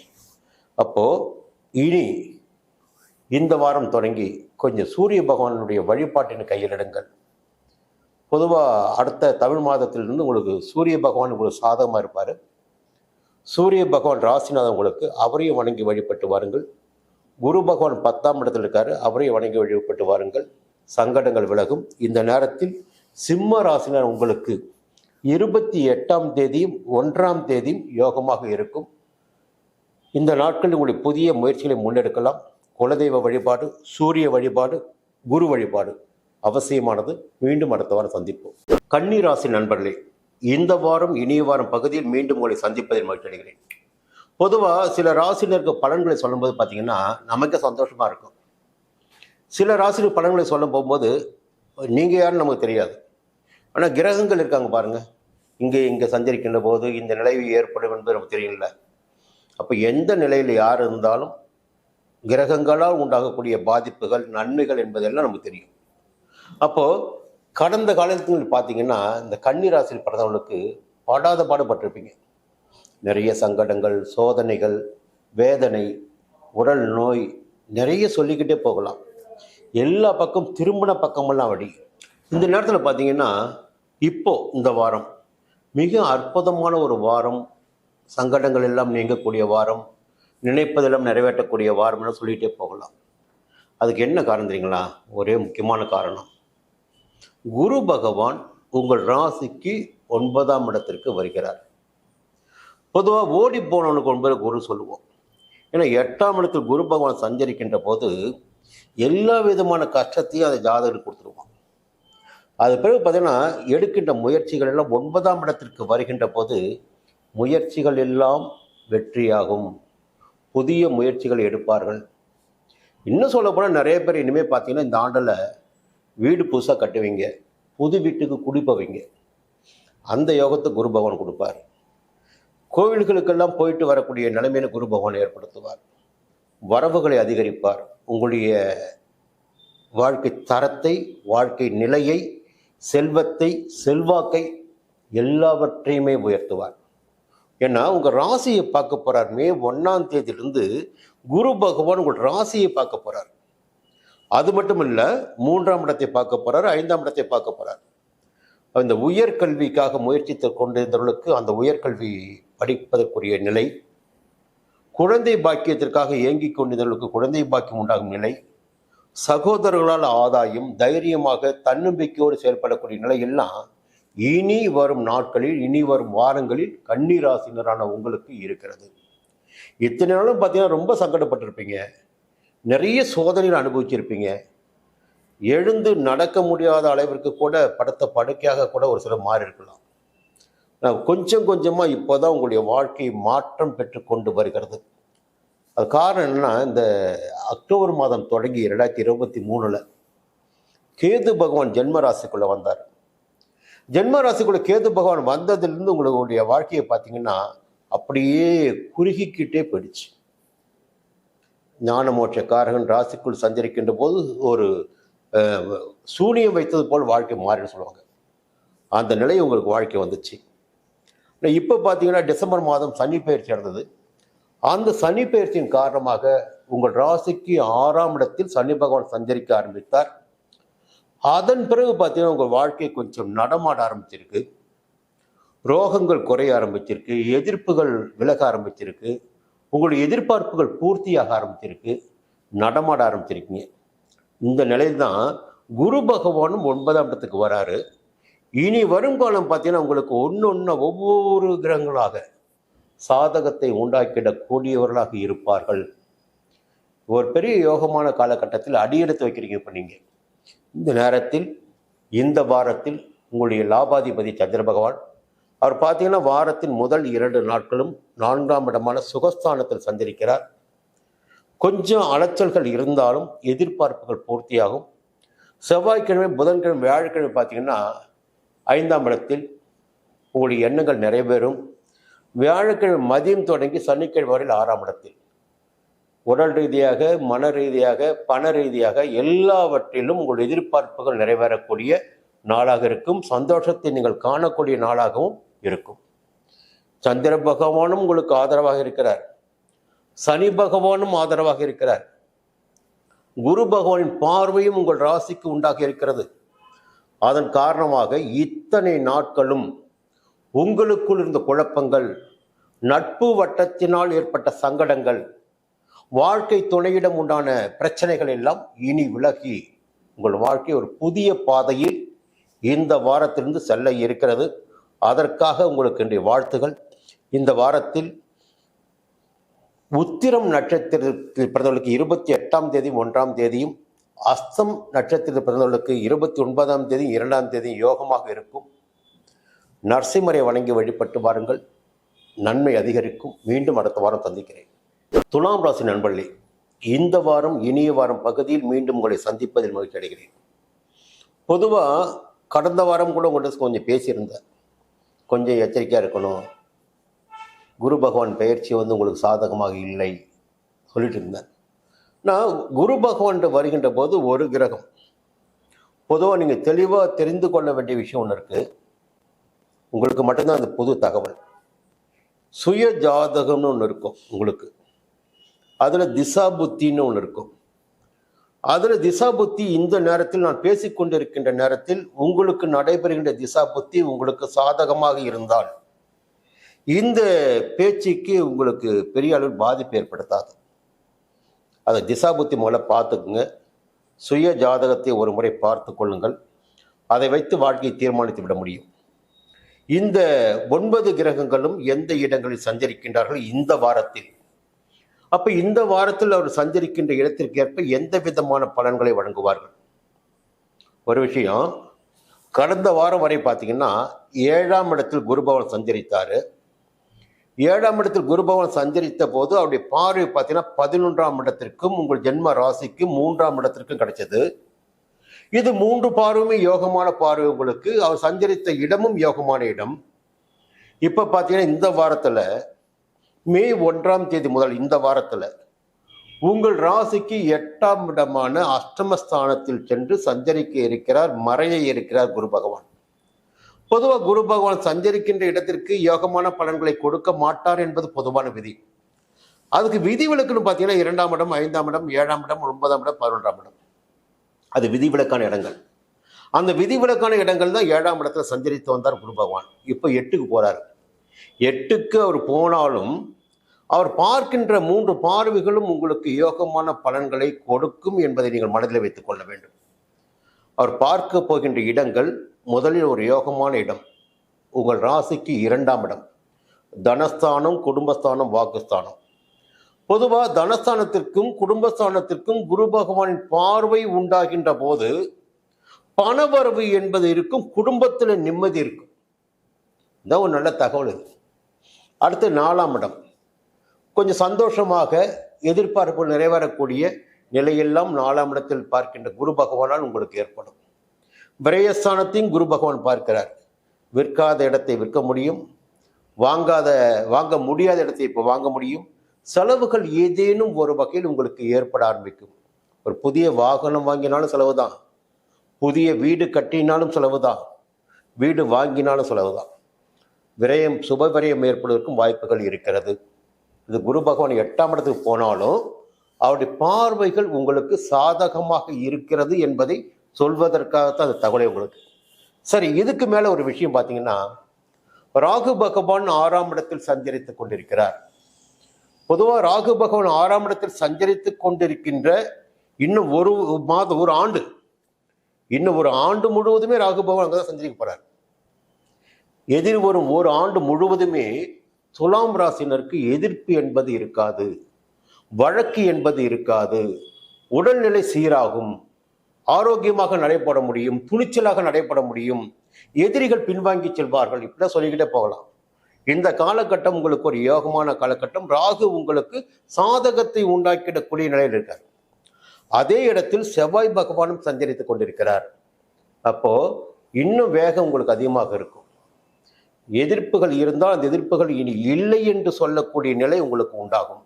அப்போது இனி இந்த வாரம் தொடங்கி கொஞ்சம் சூரிய பகவானுடைய வழிபாட்டின் கையிலிடுங்கள். பொதுவாக அடுத்த தமிழ் மாதத்திலிருந்து உங்களுக்கு சூரிய பகவான் உங்களுக்கு சாதகமாக இருப்பார். சூரிய பகவான் ராசிநாதன் உங்களுக்கு, அவரையும் வணங்கி வழிபட்டு வாருங்கள். குரு பகவான் 10ஆம் இடத்தில் இருக்காரு, அவரையும் வணங்கி வழிபட்டு வாருங்கள். சங்கடங்கள் விலகும். இந்த நேரத்தில் சிம்ம ராசினர் உங்களுக்கு 28ஆம் தேதியும் 1ஆம் தேதியும் யோகமாக இருக்கும். இந்த நாட்களில் உங்களுடைய புதிய முயற்சிகளை முன்னெடுக்கலாம். குலதெய்வ வழிபாடு, சூரிய வழிபாடு, குரு வழிபாடு அவசியமானது. மீண்டும் அடுத்த வாரம் சந்திப்போம். கன்னி ராசி நண்பர்களே, இந்த வாரம் இனிய வாரம் பகுதியில் மீண்டும் உங்களை சந்திப்பதில் மகிழ்ச்சி அடைகிறேன். பொதுவாக சில ராசினருக்கு பலன்களை சொல்லும்போது பார்த்தீங்கன்னா நமக்கே சந்தோஷமாக இருக்கும். சில ராசினர் பலன்களை சொல்ல போகும்போது நீங்கள் யாருன்னு நமக்கு தெரியாது. ஆனால் கிரகங்கள் இருக்காங்க பாருங்கள், இங்கே சஞ்சரிக்கின்ற போது இந்த நிலை ஏற்படும் என்பது நமக்கு தெரியல. அப்போ எந்த நிலையில் யார் இருந்தாலும் கிரகங்களால் உண்டாகக்கூடிய பாதிப்புகள், நன்மைகள் என்பதெல்லாம் நமக்கு தெரியும். அப்போது கடந்த காலத்தில் பார்த்தீங்கன்னா இந்த கன்னி ராசியில் பிறந்தவங்களுக்கு படாத பாடுபட்டிருப்பீங்க. நிறைய சங்கடங்கள், சோதனைகள், வேதனை, உடல் நோய், நிறைய சொல்லிக்கிட்டே போகலாம். எல்லா பக்கம் திருமண பக்கமெல்லாம் வழி. இந்த நேரத்தில் பார்த்தீங்கன்னா இப்போ இந்த வாரம் மிக அற்புதமான ஒரு வாரம். சங்கடங்கள் எல்லாம் நீங்கக்கூடிய வாரம், நினைப்பதெல்லாம் நிறைவேற்றக்கூடிய வாரம்னு சொல்லிகிட்டே போகலாம். அதுக்கு என்ன காரணம் தெரியுங்களா? ஒரே முக்கியமான காரணம், குரு பகவான் உங்கள் ராசிக்கு 9ஆம் இடத்திற்கு வருகிறார். பொதுவாக ஓடி போனவனுக்கு 9 குரு சொல்லுவோம். ஏன்னா 8ஆம் இடத்தில் குரு பகவான் சஞ்சரிக்கின்ற போது எல்லா விதமான கஷ்டத்தையும் அதை ஜாதகருக்கு கொடுத்துருவான். அது பிறகு பார்த்தீங்கன்னா எடுக்கின்ற முயற்சிகள் எல்லாம் 9ஆம் இடத்திற்கு வருகின்ற போது முயற்சிகள் எல்லாம் வெற்றியாகும். புதிய முயற்சிகள் எடுப்பார்கள். இன்னும் சொல்ல போனால் நிறைய பேர் இனிமேல் பார்த்தீங்கன்னா இந்த ஆண்டில் வீடு புதுசாக கட்டுவீங்க, புது வீட்டுக்கு குடிப்பவீங்க. அந்த யோகத்தை குரு பகவான் கொடுப்பார். கோவில்களுக்கெல்லாம் போயிட்டு வரக்கூடிய நிலைமையில குரு பகவான் ஏற்படுத்துவார். வரவுகளை அதிகரிப்பார். உங்களுடைய வாழ்க்கை தரத்தை, வாழ்க்கை நிலையை, செல்வத்தை, செல்வாக்கை எல்லாவற்றையுமே உயர்த்துவார். ஏன்னா உங்கள் ராசியை பார்க்க போகிறார். மே 1ஆம் தேதியிலிருந்து குரு பகவான் உங்கள் ராசியை பார்க்க போகிறார். அது மட்டும் இல்ல, 3ஆம் இடத்தை பார்க்க போறாரு, 5ஆம் இடத்தை பார்க்க போறார். அந்த உயர்கல்விக்காக முயற்சித்து கொண்டிருந்தவர்களுக்கு அந்த உயர்கல்வி படிப்பதற்குரிய நிலை, குழந்தை பாக்கியத்திற்காக இயங்கிக் கொண்டிருந்தவர்களுக்கு குழந்தை பாக்கியம் உண்டாகும் நிலை, சகோதரர்களால் ஆதாயம், தைரியமாக தன்னம்பிக்கையோடு செயல்படக்கூடிய நிலை எல்லாம் இனி வரும் நாட்களில், இனி வரும் வாரங்களில் கன்னி ராசினரான உங்களுக்கு இருக்கிறது. இத்தனை நாளும் பார்த்தீங்கன்னா ரொம்ப சங்கடப்பட்டிருப்பீங்க, நிறைய சோதனைகள் அனுபவிச்சிருப்பீங்க, எழுந்து நடக்க முடியாத அளவிற்கு கூட படுத்த படுக்கையாக கூட ஒரு சிலர் மாறி இருக்கலாம். கொஞ்சம் கொஞ்சமாக இப்போதான் உங்களுடைய வாழ்க்கை மாற்றம் பெற்று கொண்டு வருகிறது. அது காரணம் என்னன்னா, இந்த அக்டோபர் மாதம் தொடங்கி 2023 கேது பகவான் ஜென்ம ராசிக்குள்ள வந்தார். ஜென்ம ராசிக்குள்ள கேது பகவான் வந்ததிலிருந்து உங்களுடைய வாழ்க்கையை பார்த்தீங்கன்னா அப்படியே குறுகிக்கிட்டே போயிடுச்சு. ஞான மோட்ச காரகன் ராசிக்குள் சஞ்சரிக்கின்ற போது ஒரு சூனியம் வைத்தது போல் வாழ்க்கை மாறின்னு சொல்லுவாங்க. அந்த நிலை உங்களுக்கு வாழ்க்கை வந்துச்சு. இப்போ பார்த்தீங்கன்னா டிசம்பர் மாதம் சனி பயிற்சி நடந்தது. அந்த சனி பயிற்சியின் காரணமாக உங்கள் ராசிக்கு 6ஆம் இடத்தில் சனி பகவான் சஞ்சரிக்க ஆரம்பித்தார். அதன் பிறகு பார்த்தீங்கன்னா உங்கள் வாழ்க்கை கொஞ்சம் நடமாட ஆரம்பிச்சிருக்கு, ரோகங்கள் குறைய ஆரம்பிச்சிருக்கு, எதிர்ப்புகள் விலக ஆரம்பிச்சிருக்கு, உங்களுடைய எதிர்பார்ப்புகள் பூர்த்தியாக ஆரம்பிச்சிருக்கு, நடமாட ஆரம்பிச்சிருக்கீங்க. இந்த நிலையில் தான் குரு பகவானும் 9ஆம் இடத்துக்கு வராரு. இனி வருங்காலம் பார்த்தீங்கன்னா உங்களுக்கு ஒவ்வொரு கிரகங்களாக சாதகத்தை உண்டாக்கிடக்கூடியவர்களாக இருப்பார்கள். ஒரு பெரிய யோகமான காலகட்டத்தில் அடியெடுத்து வைக்கிறீங்க. இப்போ நீங்கள் இந்த நேரத்தில், இந்த வாரத்தில் உங்களுடைய லாபாதிபதி சந்திர பகவான் அவர் பார்த்தீங்கன்னா வாரத்தின் முதல் 2 நாட்களும் 4ஆம் இடமான சுகஸ்தானத்தில் சஞ்சரிக்கிறார். கொஞ்சம் அலைச்சல்கள் இருந்தாலும் எதிர்பார்ப்புகள் பூர்த்தியாகும். செவ்வாய்க்கிழமை, புதன்கிழமை, வியாழக்கிழமை பார்த்தீங்கன்னா 5ஆம் இடத்தில் உங்களுடைய எண்ணங்கள் நிறைவேறும். வியாழக்கிழமை மதியம் தொடங்கி சனிக்கிழமை வரையில் 6ஆம் இடத்தில் உடல் ரீதியாக, மன ரீதியாக, பண ரீதியாக எல்லாவற்றிலும் உங்கள் எதிர்பார்ப்புகள் நிறைவேறக்கூடிய நாளாக இருக்கும். சந்தோஷத்தை நீங்கள் காணக்கூடிய நாளாகவும் இருக்கும். சந்திர பகவானும் உங்களுக்கு ஆதரவாக இருக்கிறார், சனி பகவானும் ஆதரவாக இருக்கிறார், குரு பகவானின் பார்வையும் உங்கள் ராசிக்கு உண்டாக இருக்கிறது. அதன் காரணமாக இத்தனை நாட்களும் உங்களுக்குள் இருந்த குழப்பங்கள், நட்பு வட்டத்தினால் ஏற்பட்ட சங்கடங்கள், வாழ்க்கை துணையிடம் உண்டான பிரச்சனைகள் எல்லாம் இனி விலகி உங்கள் வாழ்க்கை ஒரு புதிய பாதையில் இந்த வாரத்திலிருந்து செல்ல இருக்கிறது. அதற்காக உங்களுக்கு இன்றைய வாழ்த்துகள். இந்த வாரத்தில் உத்திரம் நட்சத்திரத்தில் பிறந்தவர்களுக்கு 28ஆம் தேதி 1ஆம் தேதியும், அஸ்தம் நட்சத்திரத்தில் பிறந்தவர்களுக்கு 29ஆம் தேதி 2ஆம் தேதி யோகமாக இருக்கும். நரசிம்மரை வணங்கி வழிபட்டு வாருங்கள், நன்மை அதிகரிக்கும். மீண்டும் அடுத்த வாரம் சந்திக்கிறேன். துலாம் ராசி நண்பர்களே, இந்த வாரம் இனிய வாரம் பகுதியில் மீண்டும் உங்களை சந்திப்பதில் மகிழ்ச்சி அடைகிறேன். பொதுவாக கடந்த வாரம் கூட உங்கள்கிட்ட கொஞ்சம் பேசியிருந்தேன், கொஞ்சம் எச்சரிக்கையாக இருக்கணும், குரு பகவான் பெயர்ச்சி உங்களுக்கு சாதகமாக இல்லை சொல்லிட்டு இருந்தேன். நான் குரு பகவான் வருகின்ற போது ஒரு கிரகம், பொதுவாக நீங்கள் தெளிவாக தெரிந்து கொள்ள வேண்டிய விஷயம் ஒன்று இருக்குது. உங்களுக்கு மட்டும்தான் அந்த புது தகவல். சுய ஜாதகம்னு ஒன்று இருக்கும் உங்களுக்கு, அதில் திசா புத்தின்னு ஒன்று இருக்கும். அதில் திசா புத்தி இந்த நேரத்தில் நான் பேசிக்கொண்டிருக்கின்ற நேரத்தில் உங்களுக்கு நடைபெறுகின்ற திசா புத்தி உங்களுக்கு சாதகமாக இருந்தால் இந்த பேச்சுக்கு உங்களுக்கு பெரிய அளவில் பாதிப்பு ஏற்படுத்தாது. அதை திசா புத்தி மூலம் பார்த்துக்குங்க. சுய ஜாதகத்தை ஒரு முறை பார்த்து கொள்ளுங்கள். அதை வைத்து வாழ்க்கையை தீர்மானித்து விட முடியும். இந்த 9 கிரகங்களும் எந்த இடங்களில் சஞ்சரிக்கின்றார்கள் இந்த வாரத்தில், அப்ப இந்த வாரத்தில் அவர் சஞ்சரிக்கின்ற இடத்திற்கு ஏற்ப எந்த விதமான பலன்களை வழங்குவார்கள்? ஒரு விஷயம், கடந்த வாரம் வரை பார்த்தீங்கன்னா 7ஆம் இடத்தில் குருபவன் சஞ்சரித்தாரு. 7ஆம் இடத்தில் குருபவன் சஞ்சரித்த போது அவருடைய பார்வை பார்த்தீங்கன்னா 11ஆம் இடத்திற்கும் உங்கள் ஜென்ம ராசிக்கும் 3ஆம் இடத்திற்கும் கிடைச்சது. இது 3 பார்வையுமே யோகமான பார்வை. உங்களுக்கு அவர் சஞ்சரித்த இடமும் யோகமான இடம். இப்ப பார்த்தீங்கன்னா இந்த வாரத்துல மே 1ஆம் தேதி முதல் இந்த வாரத்தில் உங்கள் ராசிக்கு 8ஆம் இடமான அஷ்டமஸ்தானத்தில் சென்று சஞ்சரிக்க இருக்கிறார், மறைய இருக்கிறார் குரு பகவான். பொதுவாக குரு பகவான் சஞ்சரிக்கின்ற இடத்திற்கு யோகமான பலன்களை கொடுக்க மாட்டார் என்பது பொதுவான விதி. அதுக்கு விதிவிலக்குன்னு பார்த்தீங்கன்னா 2ஆம் இடம், 5ஆம் இடம், 7ஆம் இடம், 9ஆம் இடம், 11ஆம் இடம். அது விதிவிலக்கான இடங்கள். அந்த விதிவிலக்கான இடங்கள் தான் 7ஆம் இடத்துல சஞ்சரித்து வந்தார் குரு பகவான். இப்போ 8க்கு போறாரு. 8க்கு அவர் போனாலும் அவர் பார்க்கின்ற 3 பார்வைகளும் உங்களுக்கு யோகமான பலன்களை கொடுக்கும் என்பதை நீங்கள் மனதில் வைத்துக் கொள்ள வேண்டும். அவர் பார்க்க போகின்ற இடங்கள் முதலில் ஒரு யோகமான இடம், உங்கள் ராசிக்கு 2ஆம் இடம், தனஸ்தானம், குடும்பஸ்தானம், வாக்குஸ்தானம். பொதுவாக தனஸ்தானத்திற்கும் குடும்பஸ்தானத்திற்கும் குரு பகவானின் பார்வை உண்டாகின்ற போது பணவரவு என்பது இருக்கும், குடும்பத்தில் நிம்மதி இருக்கும். இதான் ஒரு நல்ல தகவல் இது. அடுத்து 4ஆம் இடம், கொஞ்சம் சந்தோஷமாக எதிர்பார்ப்பு நிறைவேறக்கூடிய நிலையெல்லாம் 4ஆம் இடத்தில் பார்க்கின்ற குரு பகவானால் உங்களுக்கு ஏற்படும். விரயஸ்தானத்தையும் குரு பகவான் பார்க்கிறார். விற்காத இடத்தை விற்க முடியும், வாங்க முடியாத இடத்தை இப்போ வாங்க முடியும். செலவுகள் ஏதேனும் ஒரு வகையில் உங்களுக்கு ஏற்பட ஆரம்பிக்கும். ஒரு புதிய வாகனம் வாங்கினாலும் செலவு தான், புதிய வீடு கட்டினாலும் செலவு தான், வீடு வாங்கினாலும் செலவு தான். விரயம், சுப விரயம் ஏற்படுவதற்கும் வாய்ப்புகள் இருக்கிறது. இது குரு பகவான் 8ஆம் இடத்துக்கு போனாலும் அவருடைய பார்வைகள் உங்களுக்கு சாதகமாக இருக்கிறது என்பதை சொல்வதற்காகத்தான் அந்த தகவலை உங்களுக்கு. சரி, இதுக்கு மேலே ஒரு விஷயம் பார்த்தீங்கன்னா, ராகு பகவான் 6ஆம் இடத்தில் சஞ்சரித்து கொண்டிருக்கிறார். பொதுவாக ராகு பகவான் 6ஆம் இடத்தில் சஞ்சரித்து கொண்டிருக்கின்ற இன்னும் ஒரு ஆண்டு, இன்னும் ஒரு ஆண்டு முழுவதுமே ராகு பகவான் அங்கே தான் சஞ்சரிக்க போறார். எதிர் வரும் ஒரு ஆண்டு முழுவதுமே துலாம் ராசினருக்கு எதிர்ப்பு என்பது இருக்காது, வழக்கு என்பது இருக்காது, உடல்நிலை சீராகும், ஆரோக்கியமாக நடைபெற முடியும், துணிச்சலாக நடைபெற முடியும், எதிரிகள் பின்வாங்கி செல்வார்கள். இப்படிதான் சொல்லிக்கிட்டே போகலாம். இந்த காலகட்டம் உங்களுக்கு ஒரு யோகமான காலகட்டம். ராகு உங்களுக்கு சாதகத்தை உண்டாக்கிடக்கூடிய நிலையில் இருக்கார். அதே இடத்தில் செவ்வாய் பகவானும் சஞ்சரித்துக் கொண்டிருக்கிறார். அப்போ இன்னும் வேகம் உங்களுக்கு அதிகமாக இருக்கும். எதிர்ப்புகள் இருந்தால் அந்த எதிர்ப்புகள் இனி இல்லை என்று சொல்லக்கூடிய நிலை உங்களுக்கு உண்டாகும்.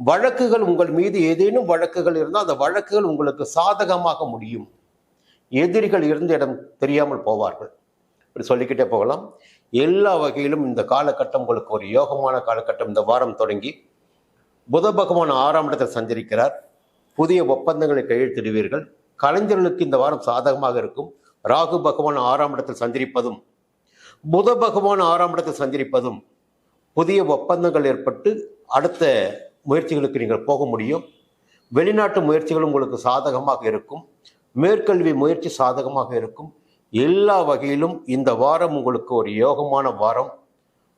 வழக்குகள், உங்கள் மீது ஏதேனும் வழக்குகள் இருந்தால் அந்த வழக்குகள் உங்களுக்கு சாதகமாக முடியும். எதிரிகள் இருந்த இடம் தெரியாமல் போவார்கள். இப்படி சொல்லிக்கிட்டே போகலாம். எல்லா வகையிலும் இந்த காலகட்டம் உங்களுக்கு ஒரு யோகமான காலகட்டம். இந்த வாரம் தொடங்கி புத பகவான் 6ஆம் இடத்தில் சஞ்சரிக்கிறார். புதிய ஒப்பந்தங்களை கையெழுத்திடுவீர்கள். கலைஞர்களுக்கு இந்த வாரம் சாதகமாக இருக்கும். ராகு பகவான் 6ஆம் இடத்தில் சஞ்சரிப்பதும் புத பகவான் 6ஆம் இடத்தில் சஞ்சரிப்பதும் புதிய ஒப்பந்தங்கள் ஏற்பட்டு அடுத்த முயற்சிகளுக்கு நீங்கள் போக முடியும். வெளிநாட்டு முயற்சிகளும் உங்களுக்கு சாதகமாக இருக்கும். மேற்கல்வி முயற்சி சாதகமாக இருக்கும். எல்லா வகையிலும் இந்த வாரம் உங்களுக்கு ஒரு யோகமான வாரம்,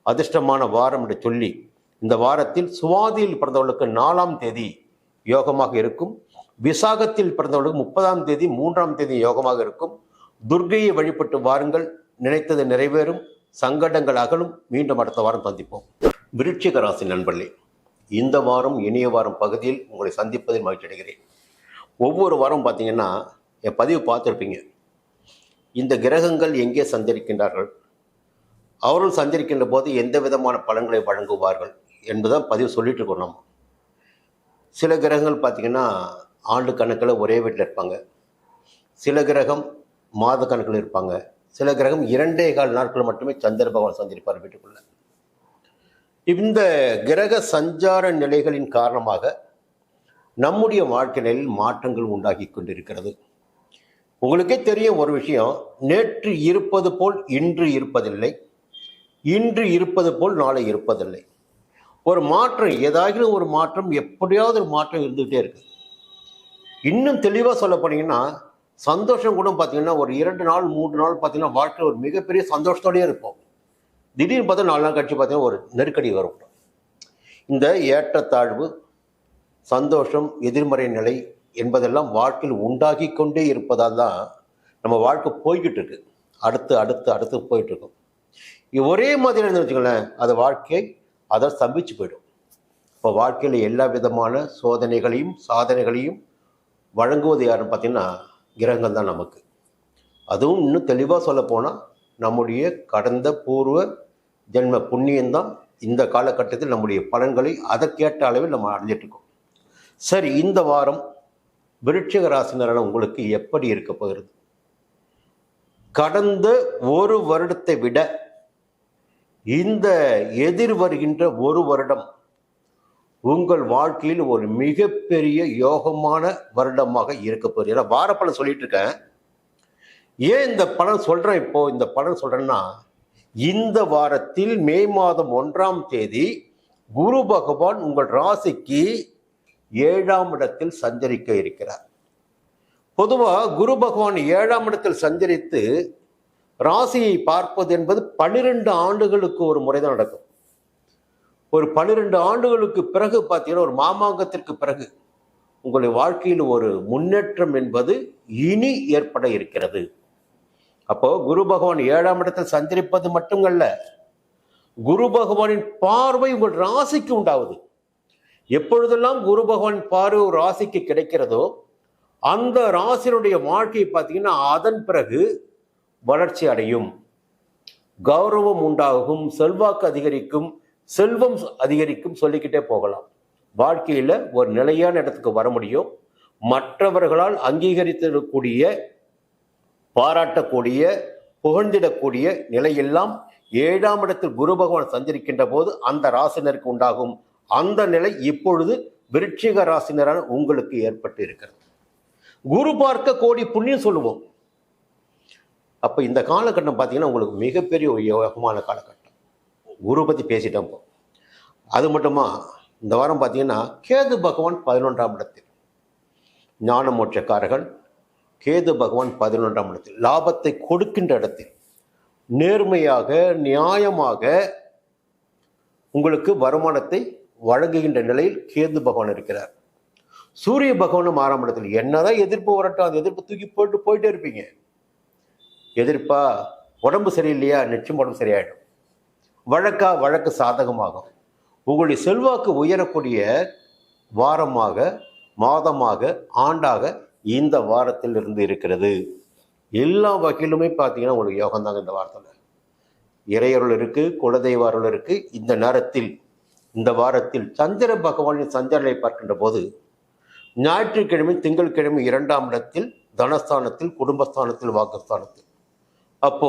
அதிர்ஷ்டமான வாரம் என்று சொல்லி, இந்த வாரத்தில் சுவாதியில் பிறந்தவர்களுக்கு 4ஆம் தேதி யோகமாக இருக்கும். விசாகத்தில் பிறந்தவர்களுக்கு 30ஆம் தேதி 3ஆம் தேதி யோகமாக இருக்கும். துர்க்கையை வழிபட்டு வாருங்கள், நினைத்தது நிறைவேறும், சங்கடங்கள் அகலும். மீண்டும் அடுத்த வாரம் சந்திப்போம். விருச்சிக ராசி நண்பர்களே, இந்த வாரம் இனிய வாரம் பகுதியில் உங்களை சந்திப்பதில் மகிழ்ச்சி அடைகிறேன். ஒவ்வொரு வாரம் பார்த்தீங்கன்னா என் பதிவு பார்த்துருப்பீங்க. இந்த கிரகங்கள் எங்கே சஞ்சரிக்கின்றார்கள், அவர்கள் சஞ்சரிக்கின்ற போது எந்த விதமான பலன்களை வழங்குவார்கள் என்பதுதான் பதிவு சொல்லிட்டு இருக்கோம். நம்ம சில கிரகங்கள் பார்த்தீங்கன்னா ஆண்டு கணக்கில் ஒரே வீட்டில் இருப்பாங்க, சில கிரகம் மாத கணக்கில் இருப்பாங்க, சில கிரகம் 2.25 நாட்கள் மட்டுமே சந்திர பகவான் சஞ்சரிப்பார் வீட்டுக்குள்ள. இந்த கிரக சஞ்சார நிலைகளின் காரணமாக நம்முடைய வாழ்க்கையில் மாற்றங்கள் உண்டாகி கொண்டிருக்கிறது. உங்களுக்கே தெரியும் ஒரு விஷயம், நேற்று இருப்பது போல் இன்று இருப்பதில்லை, இன்று இருப்பது போல் நாளை இருப்பதில்லை. ஒரு மாற்றம், ஏதாவது ஒரு மாற்றம், எப்படியாவது ஒரு மாற்றம் இருந்துகிட்டே இருக்கு. இன்னும் தெளிவாக சொல்ல போனீங்கன்னா, சந்தோஷம் கூட பார்த்தீங்கன்னா ஒரு 2 நாள் 3 நாள் பார்த்தீங்கன்னா வாழ்க்கையில் ஒரு மிகப்பெரிய சந்தோஷத்தோடயே இருப்போம். திடீர்னு பார்த்தா 4 நாள் கழிச்சு பார்த்தீங்கன்னா ஒரு நெருக்கடி வரும். இந்த ஏற்றத்தாழ்வு, சந்தோஷம், எதிர்மறை நிலை என்பதெல்லாம் வாழ்க்கையில் உண்டாகி கொண்டே இருப்பதால் தான் நம்ம வாழ்க்கை போய்கிட்டு இருக்கு. அடுத்து அடுத்து அடுத்து போயிட்டு இருக்கும். ஒரே மாதிரி இருந்து வச்சுக்கோங்களேன், அது வாழ்க்கை அதை ஸ்தம்பிச்சு போயிடும். இப்போ வாழ்க்கையில் எல்லா விதமான சோதனைகளையும் சாதனைகளையும் வழங்குவது யாருன்னு பார்த்தீங்கன்னா கிரகங்கள் தான் நமக்கு. அதுவும் இன்னும் தெளிவாக சொல்ல போனால் நம்முடைய கடந்த பூர்வ ஜென்ம புண்ணியம்தான் இந்த காலகட்டத்தில் நம்முடைய பலன்களை அதற்கேற்ற அளவில் நம்ம அடைஞ்சிட்ருக்கோம். சரி, இந்த வாரம் விருச்சிக ராசினரான உங்களுக்கு எப்படி இருக்க போகிறது? கடந்த ஒரு வருடத்தை விட இந்த எதிர் வருகின்ற ஒரு வருடம் உங்கள் வாழ்க்கையில் ஒரு மிகப்பெரிய யோகமான வருடமாக இருக்க போகுது. ஏன்னா வாரப்பலன் சொல்லிட்டு இருக்கேன். ஏன் இந்த பலன் சொல்றேன்? இப்போ இந்த பலன் சொல்றேன்னா, இந்த வாரத்தில் மே மாதம் 1ஆம் தேதி குரு பகவான் உங்கள் ராசிக்கு 7ஆம் இடத்தில் சஞ்சரிக்க இருக்கிறார். பொதுவா குரு பகவான் 7ஆம் இடத்தில் சஞ்சரித்து ராசியை பார்ப்பது என்பது 12 ஆண்டுகளுக்கு ஒரு முறைதான் நடக்கும். ஒரு 12 ஆண்டுகளுக்கு பிறகு பார்த்தீங்கன்னா, ஒரு மாமாங்கத்திற்கு பிறகு உங்களுடைய வாழ்க்கையில் ஒரு முன்னேற்றம் என்பது இனி ஏற்பட இருக்கிறது. அப்போ குரு பகவான் 7ஆம் இடத்தில் சஞ்சரிப்பது மட்டுமல்ல, குரு பகவானின் பார்வை உங்கள் ராசிக்கு உண்டாவது. எப்பொழுதெல்லாம் குரு பகவான் பார்வை ஒரு ராசிக்கு கிடைக்கிறதோ அந்த ராசியினுடைய வாழ்க்கையை பார்த்தீங்கன்னா அதன் பிறகு வளர்ச்சி அடையும், கௌரவம் உண்டாகும், செல்வாக்கு அதிகரிக்கும், செல்வம் அதிகரிக்கும், சொல்லிக்கிட்டே போகலாம். வாழ்க்கையில ஒரு நிலையான இடத்துக்கு வர முடியும். மற்றவர்களால் அங்கீகரித்திடக்கூடிய, பாராட்டக்கூடிய, புகழ்ந்திடக்கூடிய நிலையெல்லாம் 7ஆம் இடத்தில் குரு பகவான் சஞ்சரிக்கின்ற போது அந்த ராசினருக்கு உண்டாகும். அந்த நிலை இப்பொழுது விருச்சிக ராசினரான உங்களுக்கு ஏற்பட்டு இருக்கிறது. குரு பார்க்க கோடி புண்ணியம் சொல்லுவோம். அப்ப இந்த காலகட்டம் பார்த்தீங்கன்னா உங்களுக்கு மிகப்பெரிய ஒரு யோகமான காலகட்டம். குரு பத்தி பேசிட்டோம். அது மட்டுமா, இந்த வாரம் பார்த்தீங்கன்னா கேது பகவான் 11ஆம் இடத்தில், ஞான மோட்சக்காரகன் கேது பகவான் 11ஆம் இடத்தில், லாபத்தை கொடுக்கின்ற இடத்தில், நேர்மையாக நியாயமாக உங்களுக்கு வருமானத்தை வழங்குகின்ற நிலையில் கேது பகவான் இருக்கிறார். சூரிய பகவானும் 6ஆம் இடத்தில். என்னதான் எதிர்ப்பு வரட்டும், அந்த எதிர்ப்பு தூக்கி போயிட்டே இருப்பீங்க. எதிர்ப்பா, உடம்பு சரியில்லையா, நிச்சயம் உடம்பு சரியாயிடும். வழக்கு சாதகமாகும். உங்களுடைய செல்வாக்கு உயரக்கூடிய வாரமாக, மாதமாக, ஆண்டாக இந்த வாரத்தில் இருந்து இருக்கிறது. எல்லா வகையிலுமே பார்த்தீங்கன்னா உங்களுக்கு யோகம் தாங்க இந்த வாரத்தில். இறையருள் இருக்கு, குலதெய்வ அருள் இருக்கு. இந்த நேரத்தில், இந்த வாரத்தில் சந்திர பகவானின் சஞ்சரனை பார்க்கின்ற போது ஞாயிற்றுக்கிழமை, திங்கட்கிழமை 2ஆம் இடத்தில், தனஸ்தானத்தில், குடும்பஸ்தானத்தில், வாக்குஸ்தானத்தில். அப்போ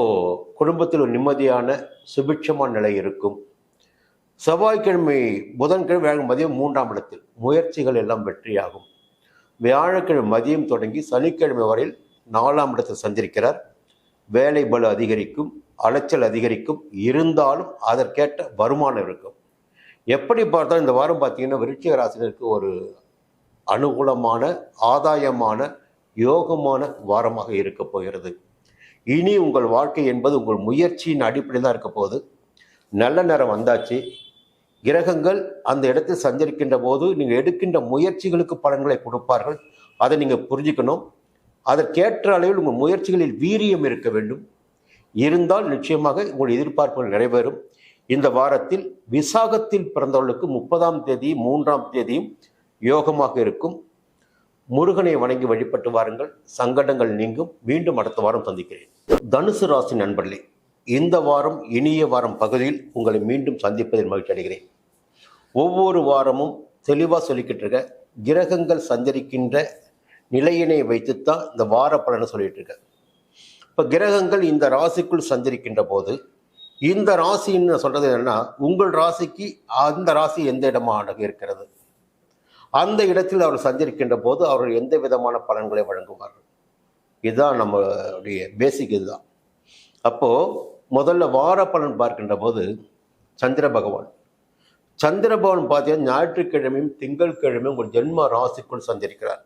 குடும்பத்தில் ஒரு நிம்மதியான சுபிட்சமான நிலை இருக்கும். செவ்வாய்க்கிழமை, புதன்கிழமை மதியம் 3ஆம் இடத்தில் முயற்சிகள் எல்லாம் வெற்றியாகும். வியாழக்கிழமை மதியம் தொடங்கி சனிக்கிழமை வரையில் 4ஆம் இடத்தில் சஞ்சரிக்கிறார். வேலை பளு அதிகரிக்கும், அலைச்சல் அதிகரிக்கும். இருந்தாலும் அதற்கேற்ற வருமானம் இருக்கும். எப்படி பார்த்தாலும் இந்த வாரம் பார்த்தீங்கன்னா விருச்சிக ராசினருக்கு ஒரு அனுகூலமான, ஆதாயமான, யோகமான வாரமாக இருக்க போகிறது. இனி உங்கள் வாழ்க்கை என்பது உங்கள் முயற்சியின் அடிப்படையில் தான் இருக்க போகுது. நல்ல நேரம் வந்தாச்சு. கிரகங்கள் அந்த இடத்தில் சஞ்சரிக்கின்ற போது நீங்கள் எடுக்கின்ற முயற்சிகளுக்கு பலன்களை கொடுப்பார்கள். அதை நீங்கள் புரிஞ்சுக்கணும். அதற்கேற்ற அளவில் உங்கள் முயற்சிகளில் வீரியம் இருக்க வேண்டும். இருந்தால் நிச்சயமாக உங்கள் எதிர்பார்ப்புகள் நிறைவேறும். இந்த வாரத்தில் விசாகத்தில் பிறந்தவர்களுக்கு 30ஆம் தேதி 3ஆம் தேதியும் யோகமாக இருக்கும். முருகனை வணங்கி வழிபட்டு வாருங்கள், சங்கடங்கள் நீங்கும். மீண்டும் அடுத்த வாரம் சந்திக்கிறேன். தனுசு ராசி நண்பர்களே, இந்த வாரம் இனிய வாரம் பகுதியில் உங்களை மீண்டும் சந்திப்பதில் மகிழ்ச்சி அடைகிறேன். ஒவ்வொரு வாரமும் தெளிவாக சொல்லிக்கிட்டு இருக்க, கிரகங்கள் சஞ்சரிக்கின்ற நிலையினை வைத்துத்தான் இந்த வார பலனை சொல்லிட்டு இருக்க. இப்போ கிரகங்கள் இந்த ராசிக்குள் சஞ்சரிக்கின்ற போது, இந்த ராசின்னு சொல்றது என்னன்னா, உங்கள் ராசிக்கு அந்த ராசி எந்த இடமாக இருக்கிறது, அந்த இடத்தில் அவர் சஞ்சரிக்கின்ற போது அவர் எந்த விதமான பலன்களை வழங்குவார்கள். இதுதான் நம்மளுடைய பேசிக். இதுதான். அப்போ முதல்ல வார பலன் பார்க்கின்ற போது சந்திர பகவான் பார்த்தீங்கன்னா ஞாயிற்றுக்கிழமையும் திங்கட்கிழமையும் ஒரு ஜென்ம ராசிக்குள் சஞ்சரிக்கிறார்.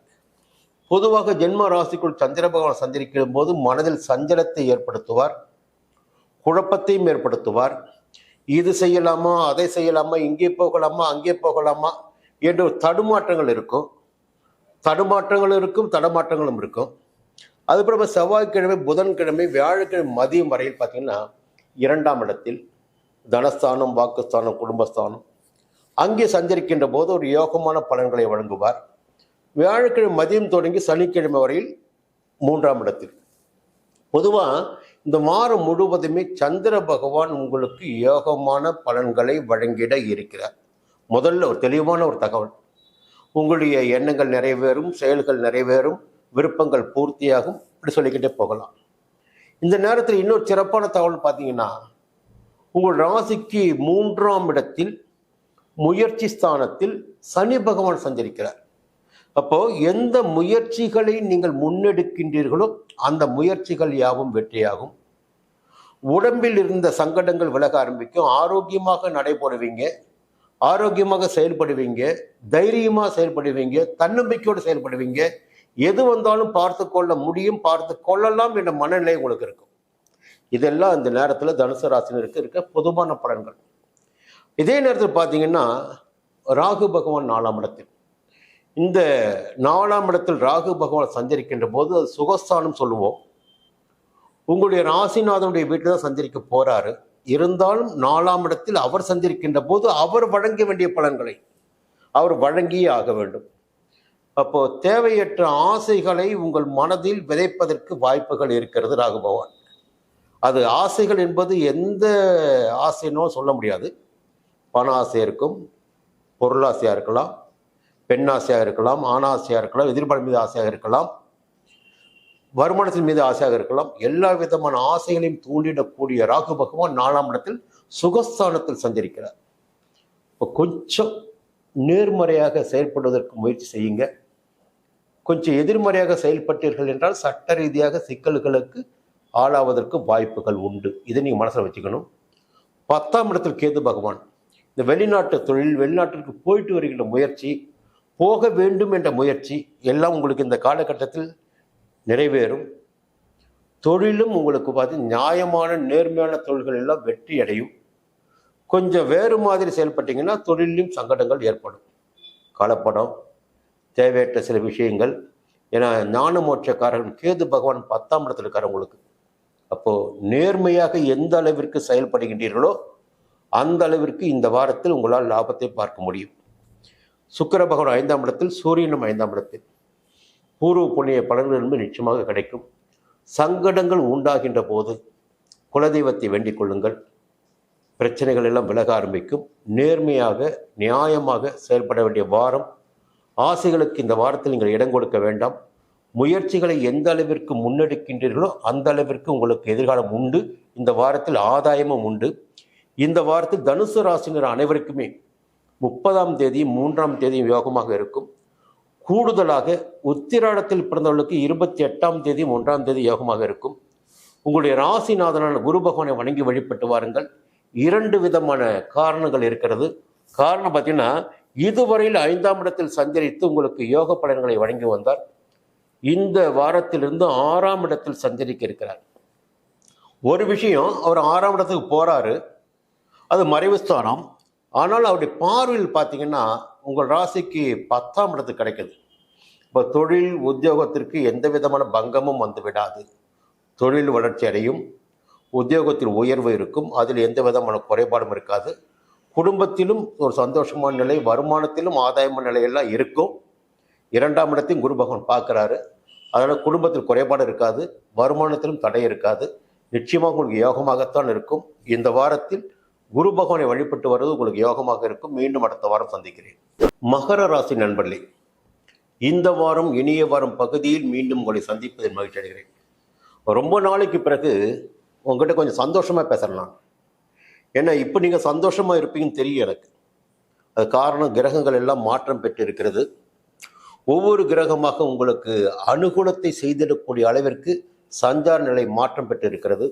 பொதுவாக ஜென்ம ராசிக்குள் சந்திர பகவான் சஞ்சரிக்கிற போது மனதில் சஞ்சலத்தை ஏற்படுத்துவார், குழப்பத்தையும் ஏற்படுத்துவார். இது செய்யலாமா, அதை செய்யலாமா, இங்கே போகலாமா, அங்கே போகலாமா என்று தடுமாற்றங்கள் இருக்கும். தடமாற்றங்களும் இருக்கும். அதுக்கப்புறமா செவ்வாய்க்கிழமை, புதன்கிழமை, வியாழக்கிழமை மதியம் வரையில் பார்த்தீங்கன்னா 2ஆம் இடத்தில் தனஸ்தானம், வாக்குஸ்தானம், குடும்பஸ்தானம் அங்கே சஞ்சரிக்கின்ற போது ஒரு யோகமான பலன்களை வழங்குவார். வியாழக்கிழமை மதியம் தொடங்கி சனிக்கிழமை வரையில் 3ஆம் இடத்தில். பொதுவாக இந்த வாரம் முழுவதுமே சந்திர பகவான் உங்களுக்கு யோகமான பலன்களை வழங்கிட இருக்கிறார். முதல்ல ஒரு தெளிவான ஒரு தகவல், உங்களுடைய எண்ணங்கள் நிறைவேறும், செயல்கள் நிறைவேறும், விருப்பங்கள் பூர்த்தியாகும். இப்படி சொல்லிக்கிட்டே போகலாம். இந்த நேரத்தில் இன்னொரு சிறப்பான தகவல் பார்த்தீங்கன்னா, உங்கள் ராசிக்கு 3ஆம் இடத்தில் முயற்சி ஸ்தானத்தில் சனி பகவான் சஞ்சரிக்கிறார். அப்போ எந்த முயற்சிகளை நீங்கள் முன்னெடுக்கின்றீர்களோ அந்த முயற்சிகள் யாவும் வெற்றியாகும். உடம்பில் இருந்த சங்கடங்கள் விலக ஆரம்பிக்கும். ஆரோக்கியமாக நடைபெறுவீங்க, ஆரோக்கியமாக செயல்படுவீங்க, தைரியமாக செயல்படுவீங்க, தன்னம்பிக்கையோடு செயல்படுவீங்க. எது வந்தாலும் பார்த்து கொள்ள முடியும், பார்த்து கொள்ளலாம் என்ற மனநிலை உங்களுக்கு இருக்கும். இதெல்லாம் இந்த நேரத்தில் தனுசு ராசினருக்கு இருக்க பொதுவான பலன்கள். இதே நேரத்தில் பார்த்தீங்கன்னா ராகு பகவான் 4ஆம் இடத்தில், இந்த 4ஆம் இடத்தில் ராகு பகவான் சஞ்சரிக்கின்ற போது அது சுகஸ்தானம் சொல்லுவோம். உங்களுடைய ராசிநாதனுடைய வீட்டில் தான் சஞ்சரிக்க போறாரு. இருந்தாலும் 4ஆம் இடத்தில் அவர் சஞ்சரிக்கின்ற போது அவர் வழங்க வேண்டிய பலன்களை அவர் வழங்கியே ஆக வேண்டும். அப்போ தேவையற்ற ஆசைகளை உங்கள் மனதில் விதைப்பதற்கு வாய்ப்புகள் இருக்கிறது ராகு பகவான். அது ஆசைகள் என்பது எந்த ஆசைனோ சொல்ல முடியாது. பண ஆசையாக இருக்கும், பொருளாசையாக இருக்கலாம், பெண்ணாசையாக இருக்கலாம், ஆணாசையாக இருக்கலாம், எதிர்பார்ப்பு மீது ஆசையாக இருக்கலாம், வருமானத்தின் மீது ஆசையாக இருக்கலாம். எல்லா விதமான ஆசைகளையும் தூண்டிடக்கூடிய ராகு பகவான் 4ஆம் இடத்தில் சுகஸ்தானத்தில் சஞ்சரிக்கிறார். இப்போ கொஞ்சம் நேர்மறையாக செயல்படுவதற்கு முயற்சி செய்யுங்க. கொஞ்சம் எதிர்மறையாக செயல்பட்டீர்கள் என்றால் சட்ட ரீதியாக சிக்கல்களுக்கு ஆளாவதற்கு வாய்ப்புகள் உண்டு. இதை நீங்கள் மனசில் வச்சுக்கணும். 10ஆம் இடத்தில் கேது பகவான், இந்த வெளிநாட்டு தொழில், வெளிநாட்டிற்கு போயிட்டு வருகின்ற முயற்சி, போக வேண்டும் என்ற முயற்சி எல்லாம் உங்களுக்கு இந்த காலகட்டத்தில் நிறைவேறும். தொழிலும் உங்களுக்கு பார்த்து நியாயமான நேர்மையான தொழில்கள் எல்லாம் வெற்றி அடையும். கொஞ்சம் வேறு மாதிரி செயல்பட்டீங்கன்னா தொழிலும் சங்கடங்கள் ஏற்படும். கலப்படம், தேவையற்ற சில விஷயங்கள். ஏன்னா ஞான மோட்சக்காரர்கள் கேது பகவான் 10ஆம் இடத்துல இருக்காரவங்களுக்கு. அப்போ நேர்மையாக எந்த அளவிற்கு செயல்படுகின்றீர்களோ அந்த அளவிற்கு இந்த வாரத்தில் உங்களால் லாபத்தை பார்க்க முடியும். சுக்கிர பகவான் 5ஆம் இடத்தில், சூரியனும் 5ஆம் இடத்தில். பூர்வ புண்ணிய பலன்கள் என்பது நிச்சயமாக கிடைக்கும். சங்கடங்கள் உண்டாகின்ற போது குலதெய்வத்தை வேண்டிக் கொள்ளுங்கள். பிரச்சனைகள் எல்லாம் விலக ஆரம்பிக்கும். நேர்மையாக நியாயமாக செயல்பட வேண்டிய வாரம். ஆசைகளுக்கு இந்த வாரத்தில் நீங்கள் இடம் கொடுக்க வேண்டாம். முயற்சிகளை எந்த அளவிற்கு முன்னெடுக்கின்றீர்களோ அந்த அளவிற்கு உங்களுக்கு எதிர்காலம் உண்டு. இந்த வாரத்தில் ஆதாயமும் உண்டு. இந்த வாரத்தில் தனுசு ராசினர் அனைவருக்குமே 30ஆம் தேதி 3ஆம் தேதியும் யோகமாக இருக்கும். கூடுதலாக உத்திராடத்தில் பிறந்தவர்களுக்கு 28ஆம் தேதி 1ஆம் தேதி யோகமாக இருக்கும். உங்களுடைய ராசிநாதனான குரு பகவானை வணங்கி வழிபட்டு வாருங்கள். 2 விதமான காரணங்கள் இருக்கிறது. காரணம் பார்த்தீங்கன்னா, இதுவரையில் 5ஆம் இடத்தில் சஞ்சரித்து உங்களுக்கு யோக பலன்களை வழங்கி வந்தார். இந்த வாரத்திலிருந்து 6ஆம் இடத்தில் சஞ்சரிக்க இருக்கிறார். ஒரு விஷயம், அவர் 6ஆம் இடத்துக்கு போறாரு, அது மறைவு ஸ்தானம். ஆனால் அவருடைய பார்வையில் பார்த்தீங்கன்னா உங்கள் ராசிக்கு 10ஆம் இடத்துக்கு கிடைக்குது. இப்போ தொழில் உத்தியோகத்திற்கு எந்த விதமான பங்கமும் வந்து விடாது. தொழில் வளர்ச்சி அடையும், உத்தியோகத்தில் உயர்வு இருக்கும், அதில் எந்த விதமான குறைபாடும் இருக்காது. குடும்பத்திலும் ஒரு சந்தோஷமான நிலை, வருமானத்திலும் ஆதாயமான நிலையெல்லாம் இருக்கும். 2ஆம் இடத்தையும் குரு பகவான் பார்க்குறாரு. அதனால் குடும்பத்தில் குறைபாடு இருக்காது, வருமானத்திலும் தடை இருக்காது. நிச்சயமாக உங்களுக்கு யோகமாகத்தான் இருக்கும். இந்த வாரத்தில் குரு பகவானை வழிபட்டு வருவது உங்களுக்கு யோகமாக இருக்கும். மீண்டும் அடுத்த வாரம் சந்திக்கிறேன். மகர ராசி நண்பர்களே, இந்த வாரம் இனிய வாரம் பகுதியில் மீண்டும் உங்களை சந்திப்பதில் மகிழ்ச்சி அடைகிறேன். ரொம்ப நாளைக்கு பிறகு உங்ககிட்ட கொஞ்சம் சந்தோஷமாக பேசலாம். ஏன்னா இப்போ நீங்கள் சந்தோஷமாக இருப்பீங்கன்னு தெரியும் எனக்கு. அது காரணம், கிரகங்கள் எல்லாம் மாற்றம் பெற்று இருக்கிறது. ஒவ்வொரு கிரகமாக உங்களுக்கு அனுகூலத்தை செய்திடக்கூடிய அளவிற்கு சஞ்சார நிலை மாற்றம் பெற்று இருக்கிறது.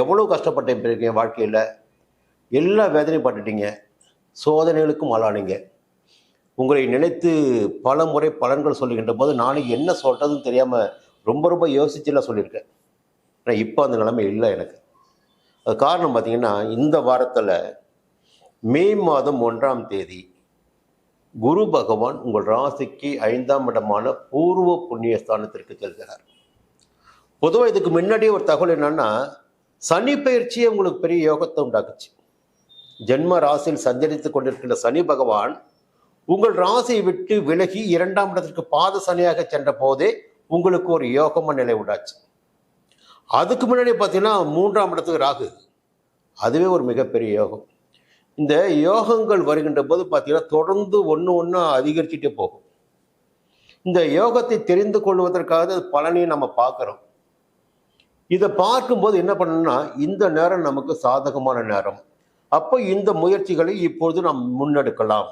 எவ்வளோ கஷ்டப்பட்டு வாழ்க்கையில் எல்லா வேதனையும் பட்டுட்டீங்க, சோதனைகளுக்கும் ஆளானீங்க. உங்களை நினைத்து பல முறை பலன்கள் சொல்லுகின்ற போது நாளைக்கு என்ன சொல்கிறதுன்னு தெரியாமல் ரொம்ப யோசிச்சுலாம் சொல்லியிருக்கேன். ஆனால் இப்போ அந்த நிலைமை இல்லை எனக்கு. அது காரணம் பார்த்தீங்கன்னா, இந்த வாரத்தில் மே மாதம் 1ஆம் தேதி குரு பகவான் உங்கள் ராசிக்கு 5ஆம் இடமான பூர்வ புண்ணிய ஸ்தானத்திற்கு செல்கிறார். பொதுவாக இதுக்கு முன்னாடியே ஒரு தகவல் என்னன்னா, சனி பயிற்சியே உங்களுக்கு பெரிய யோகத்தை உண்டாக்குச்சு. ஜென்ம ராசியில் சஞ்சரித்து கொண்டிருக்கின்ற சனி பகவான் உங்கள் ராசியை விட்டு விலகி 2ஆம் இடத்திற்கு பாத சனியாக சென்ற போதே உங்களுக்கு ஒரு யோகமான நிலை உண்டாச்சு. அதுக்கு முன்னாடி பார்த்தீங்கன்னா 3ஆம் இடத்துக்கு ராகு, அதுவே ஒரு மிகப்பெரிய யோகம். இந்த யோகங்கள் வருகின்ற போது பார்த்தீங்கன்னா தொடர்ந்து ஒன்று அதிகரிச்சுட்டே போகும். இந்த யோகத்தை தெரிந்து கொள்வதற்காக பலனையும் நம்ம பார்க்குறோம். இதை பார்க்கும்போது என்ன பண்ணணும்னா, இந்த நேரம் நமக்கு சாதகமான நேரம். அப்போ இந்த முயற்சிகளை இப்பொழுது நாம் முன்னெடுக்கலாம்,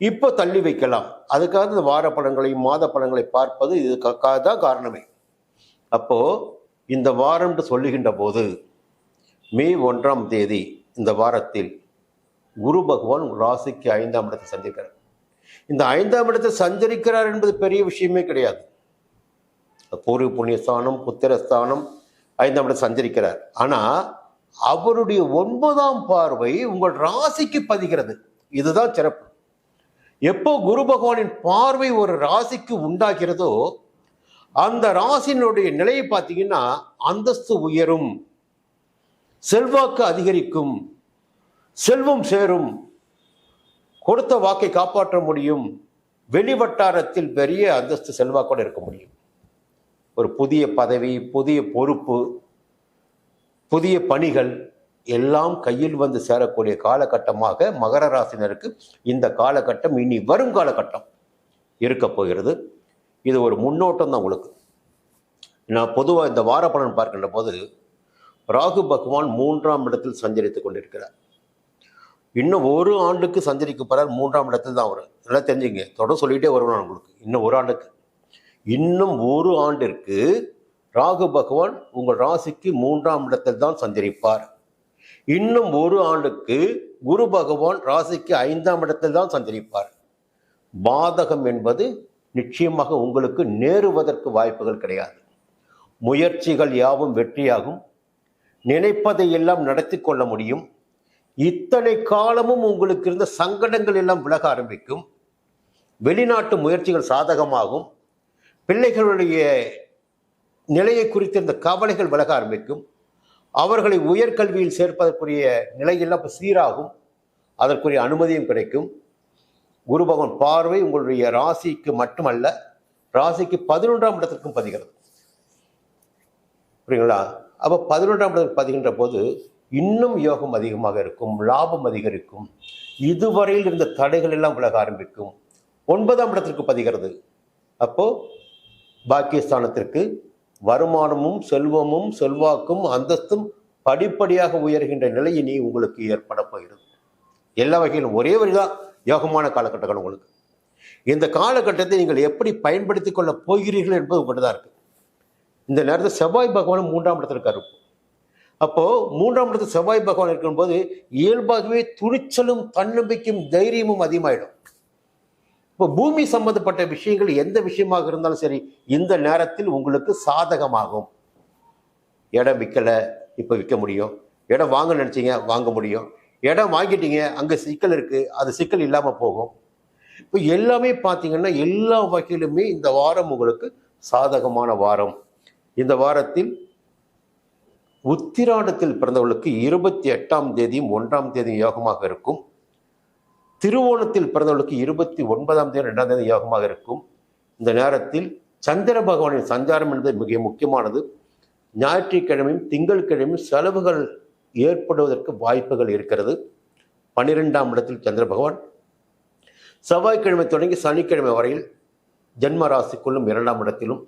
இப்போ தள்ளி வைக்கலாம். அதுக்காக இந்த வார பலன்களை மாத பலன்களை பார்ப்பது இதுக்காக தான் காரணமே. அப்போ இந்த வாரம் என்று சொல்லுகின்ற போது மே 1ஆம் தேதி இந்த வாரத்தில் குரு பகவான் ராசிக்கு 5ஆம் இடத்தை சந்திக்கிறார். இந்த 5ஆம் இடத்தை சஞ்சரிக்கிறார் என்பது பெரிய விஷயமே கிடையாது. பூர்வ புண்ணியஸ்தானம், புத்திரஸ்தானம், 5ஆம் இடத்தை சஞ்சரிக்கிறார். ஆனா அவருடைய 9ஆம் பார்வை உங்கள் ராசிக்கு பதிகிறது. இதுதான் சிறப்பு. எப்போ குரு பகவானின் பார்வை ஒரு ராசிக்கு உண்டாகிறதோ அந்த ராசியினுடைய நிலையை பார்த்தீங்கன்னா அந்தஸ்து உயரும், செல்வாக்கு அதிகரிக்கும், செல்வம் சேரும், கொடுத்த வாக்கை காப்பாற்ற முடியும், வெளிவட்டாரத்தில் பெரிய அந்தஸ்து செல்வாக்கோடு இருக்க முடியும். ஒரு புதிய பதவி, புதிய பொறுப்பு, புதிய பணிகள் எல்லாம் கையில் வந்து சேரக்கூடிய காலகட்டமாக மகர ராசினருக்கு இந்த காலகட்டம், இனி வரும் காலகட்டம் இருக்க போகிறது. இது ஒரு முன்னோட்டம் தான் உங்களுக்கு. நான் பொதுவாக இந்த வார பலன் பார்க்கின்ற போது ராகு பகவான் 3ஆம் இடத்தில் சஞ்சரித்துக் கொண்டிருக்கிறார். இன்னும் ஒரு ஆண்டுக்கு சஞ்சரிக்க போறார். 3ஆம் இடத்தில் தான் வரும். நல்லா தெரிஞ்சுங்க, தொடர்ந்து சொல்லிட்டே வருவேன் உங்களுக்கு. இன்னும் ஒரு ஆண்டுக்கு, இன்னும் ஒரு ஆண்டிற்கு ராகு பகவான் உங்கள் ராசிக்கு 3ஆம் இடத்தில் தான் சஞ்சரிப்பார். இன்னும் ஒரு ஆண்டுக்கு குரு பகவான் ராசிக்கு 5ஆம் இடத்தில் தான் சஞ்சரிப்பார். பாதகம் என்பது நிச்சயமாக உங்களுக்கு நேருவதற்கு வாய்ப்புகள் கிடையாது. முயற்சிகள் யாவும் வெற்றியாகும், நினைப்பதை எல்லாம் நடத்தி கொள்ள முடியும். இத்தனை காலமும் உங்களுக்கு இருந்த சங்கடங்கள் எல்லாம் விலக ஆரம்பிக்கும். வெளிநாட்டு முயற்சிகள் சாதகமாகும். பிள்ளைகளுடைய நிலையை குறித்திருந்த கவலைகள் விலக ஆரம்பிக்கும். அவர்களை உயர்கல்வியில் சேர்ப்பதற்குரிய நிலையெல்லாம் இப்போ சீராகும். அதற்குரிய அனுமதியும் கிடைக்கும். குரு பகவான் பார்வை உங்களுடைய ராசிக்கு மட்டுமல்ல, ராசிக்கு 11ஆம் இடத்திற்கும் பதிகிறது. புரியுங்களா? அப்போ 11ஆம் இடத்துக்கு பதிகின்ற போது இன்னும் யோகம் அதிகமாக இருக்கும், லாபம் அதிகரிக்கும். இதுவரையில் இருந்த தடைகள் எல்லாம் விலக ஆரம்பிக்கும். 9ஆம் இடத்திற்கு பதிகிறது. அப்போ பாக்கியஸ்தானத்திற்கு வருமானமும் செல்வமும் செல்வாக்கும் அந்தஸ்தும் படிப்படியாக உயர்கின்ற நிலை இனி உங்களுக்கு ஏற்பட போகிறது. எல்லா வகையிலும் ஒரே வழிதான் யோகமான காலகட்டங்கள் உங்களுக்கு. இந்த காலகட்டத்தை நீங்கள் எப்படி பயன்படுத்திக் கொள்ள போகிறீர்கள் என்பது உங்கள்கிட்ட தான் இருக்கு. இந்த நேரத்தில் செவ்வாய் பகவான் 3ஆம் இடத்துல இருக்கும். அப்போ 3ஆம் இடத்துல செவ்வாய் பகவான் இருக்கும்போது இயல்பாகவே துணிச்சலும் தன்னம்பிக்கையும் தைரியமும் அதிகமாயிடும். இப்போ பூமி சம்பந்தப்பட்ட விஷயங்கள் எந்த விஷயமாக இருந்தாலும் சரி, இந்த நேரத்தில் உங்களுக்கு சாதகமாகும். இடம் விற்கலை, இப்போ விற்க முடியும். இடம் வாங்க நினைச்சீங்க, வாங்க முடியும். இடம் வாங்கிட்டீங்க, அங்கே சிக்கல் இருக்கு, அது சிக்கல் இல்லாமல் போகும். இப்போ எல்லாமே பார்த்தீங்கன்னா எல்லா வகையிலுமே இந்த வாரம் உங்களுக்கு சாதகமான வாரம். இந்த வாரத்தில் உத்திராடத்தில் பிறந்தவர்களுக்கு 28ஆம் தேதியும் 1ஆம் தேதியும் யோகமாக இருக்கும். திருவோணத்தில் பிறந்தவர்களுக்கு 29ஆம் தேதி 2ஆம் தேதி யோகமாக இருக்கும். இந்த நேரத்தில் சந்திர பகவானின் சஞ்சாரம் என்பது மிக முக்கியமானது. ஞாயிற்றுக்கிழமையும் திங்கட்கிழமையும் செலவுகள் ஏற்படுவதற்கு வாய்ப்புகள் இருக்கிறது. 12ஆம் இடத்தில் சந்திர பகவான் செவ்வாய்க்கிழமை தொடங்கி சனிக்கிழமை வரையில் ஜென்ம ராசிக்குள்ளும் 2ஆம் இடத்திலும்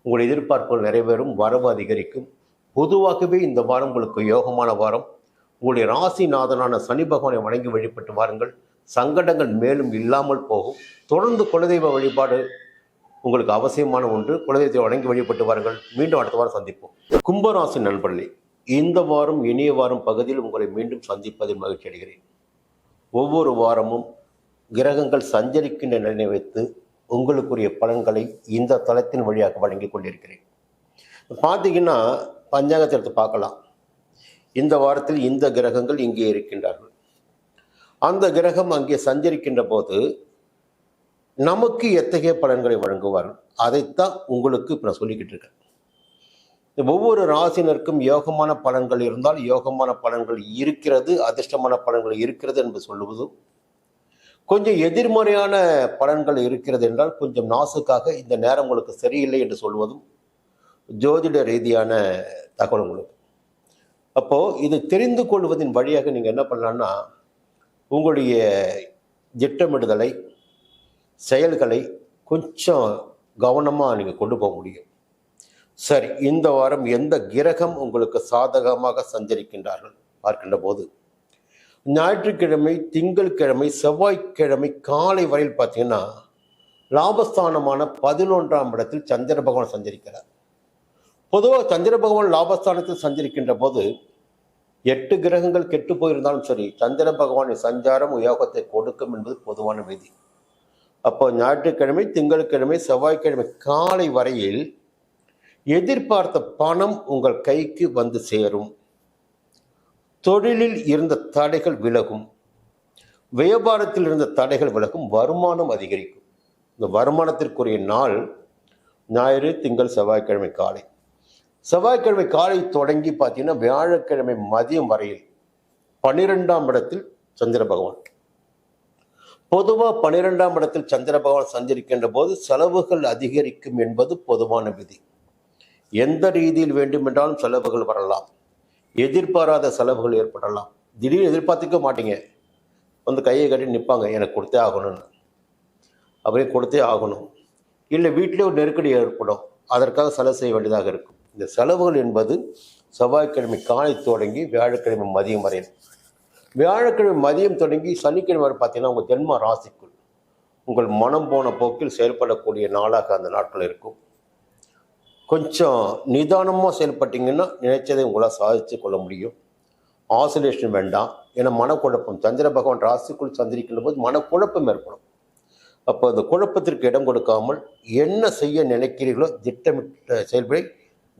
உங்கள் எதிர்பார்ப்புகள் நிறைவேறும், வரவு அதிகரிக்கும். பொதுவாகவே இந்த வாரம் உங்களுக்கு யோகமான வாரம். உங்களுடைய ராசிநாதனான சனி பகவானை வணங்கி வழிபட்டு வாருங்கள். சங்கடங்கள் மேலும் இல்லாமல் போகும். தொடர்ந்து குலதெய்வ வழிபாடு உங்களுக்கு அவசியமான ஒன்று. குலதெய்வத்தை வணங்கி வழிபட்டு வாருங்கள். மீண்டும் அடுத்த வாரம் சந்திப்போம். கும்பராசி நண்பர்களே, இந்த வாரம் இனிய வாரம் பகுதியில் உங்களை மீண்டும் சந்திப்பதில் மகிழ்ச்சி அடைகிறேன். ஒவ்வொரு வாரமும் கிரகங்கள் சஞ்சரிக்கின்ற நிலையை வைத்து உங்களுக்குரிய பலன்களை இந்த தளத்தின் வழியாக வழங்கி கொண்டிருக்கிறேன். பார்த்தீங்கன்னா பஞ்சாங்கத்தை எடுத்து பார்க்கலாம். இந்த வாரத்தில் இந்த கிரகங்கள் இங்கே இருக்கின்றார்கள். அந்த கிரகம் அங்கே சஞ்சரிக்கின்ற போது நமக்கு எத்தகைய பலன்களை வழங்குவார்கள், அதைத்தான் உங்களுக்கு இப்போ நான் சொல்லிக்கிட்டு இருக்கேன். ஒவ்வொரு ராசினருக்கும் யோகமான பலன்கள் இருந்தால் யோகமான பலன்கள் இருக்கிறது, அதிர்ஷ்டமான பலன்கள் இருக்கிறது என்று சொல்லுவதும், கொஞ்சம் எதிர்மறையான பலன்கள் இருக்கிறது என்றால் கொஞ்சம் நாசுக்காக இந்த நேரம் உங்களுக்கு சரியில்லை என்று சொல்வதும் ஜோதிட ரீதியான தகவல் உங்களுக்கு. அப்போது இது தெரிந்து கொள்வதின் வழியாக நீங்கள் என்ன பண்ணலான்னா, உங்களுடைய திட்டமிடுதலை செயல்களை கொஞ்சம் கவனமாக நீங்கள் கொண்டு போக முடியும். சரி, இந்த வாரம் எந்த கிரகம் உங்களுக்கு சாதகமாக சஞ்சரிக்கின்றார்கள் பார்க்கின்ற போது ஞாயிற்றுக்கிழமை, திங்கட்கிழமை, செவ்வாய்க்கிழமை காலை வரையில் பார்த்தீங்கன்னா லாபஸ்தானமான 11ஆம் இடத்தில் சந்திர பகவான் சஞ்சரிக்கிறார். பொதுவாக சந்திர பகவான் லாபஸ்தானத்தில் சஞ்சரிக்கின்ற போது 8 கிரகங்கள் கெட்டு போயிருந்தாலும் சரி, சந்திர பகவானின் சஞ்சாரம் யோகத்தை கொடுக்கும் என்பது பொதுவான விதி. அப்போ ஞாயிற்றுக்கிழமை, திங்கட்கிழமை, செவ்வாய்க்கிழமை காலை வரையில் எதிர்பார்த்த பணம் உங்கள் கைக்கு வந்து சேரும். தொழிலில் இருந்த தடைகள் விலகும். வியாபாரத்தில் இருந்த தடைகள் விலகும். வருமானம் அதிகரிக்கும். இந்த வருமானத்திற்குரிய நாள் ஞாயிறு, திங்கள், செவ்வாய்க்கிழமை காலை. செவ்வாய்க்கிழமை காலை தொடங்கி பார்த்தீங்கன்னா வியாழக்கிழமை மதியம் வரையில் 12ஆம் இடத்தில் சந்திர பகவான். பொதுவாக 12ஆம் இடத்தில் சந்திர பகவான் சஞ்சரிக்கின்ற போது செலவுகள் அதிகரிக்கும் என்பது பொதுவான விதி. எந்த ரீதியில் வேண்டுமென்றாலும் செலவுகள் வரலாம். எதிர்பாராத செலவுகள் ஏற்படலாம். திடீர்னு எதிர்பார்த்துக்க மாட்டீங்க, வந்து கையை கட்டி நிற்பாங்க, எனக்கு கொடுத்தே ஆகணும்னு. அப்படியே கொடுத்தே ஆகணும். இல்லை வீட்டிலே ஒரு நெருக்கடி ஏற்படும், அதற்காக செலவு செய்ய வேண்டியதாக இருக்கும். இந்த செலவுகள் என்பது செவ்வாய்க்கிழமை காலை தொடங்கி வியாழக்கிழமை மதியம் வரையில். வியாழக்கிழமை மதியம் தொடங்கி சனிக்கிழமை வரை பார்த்தீங்கன்னா உங்கள் ஜென்ம ராசிக்குள் உங்கள் மனம் போன போக்கில் செயல்படக்கூடிய நாளாக அந்த நாட்கள் இருக்கும். கொஞ்சம் நிதானமாக செயல்பட்டீங்கன்னா நினைச்சதை உங்களால் சாதித்து கொள்ள முடியும். ஆசோலேஷன் வேண்டாம். ஏன்னா மனக்குழப்பம், சந்திர பகவான் ராசிக்குள் சந்திரிக்கின்ற போது மனக்குழப்பம் ஏற்படும். அப்போ அந்த குழப்பத்திற்கு இடம் கொடுக்காமல் என்ன செய்ய நினைக்கிறீர்களோ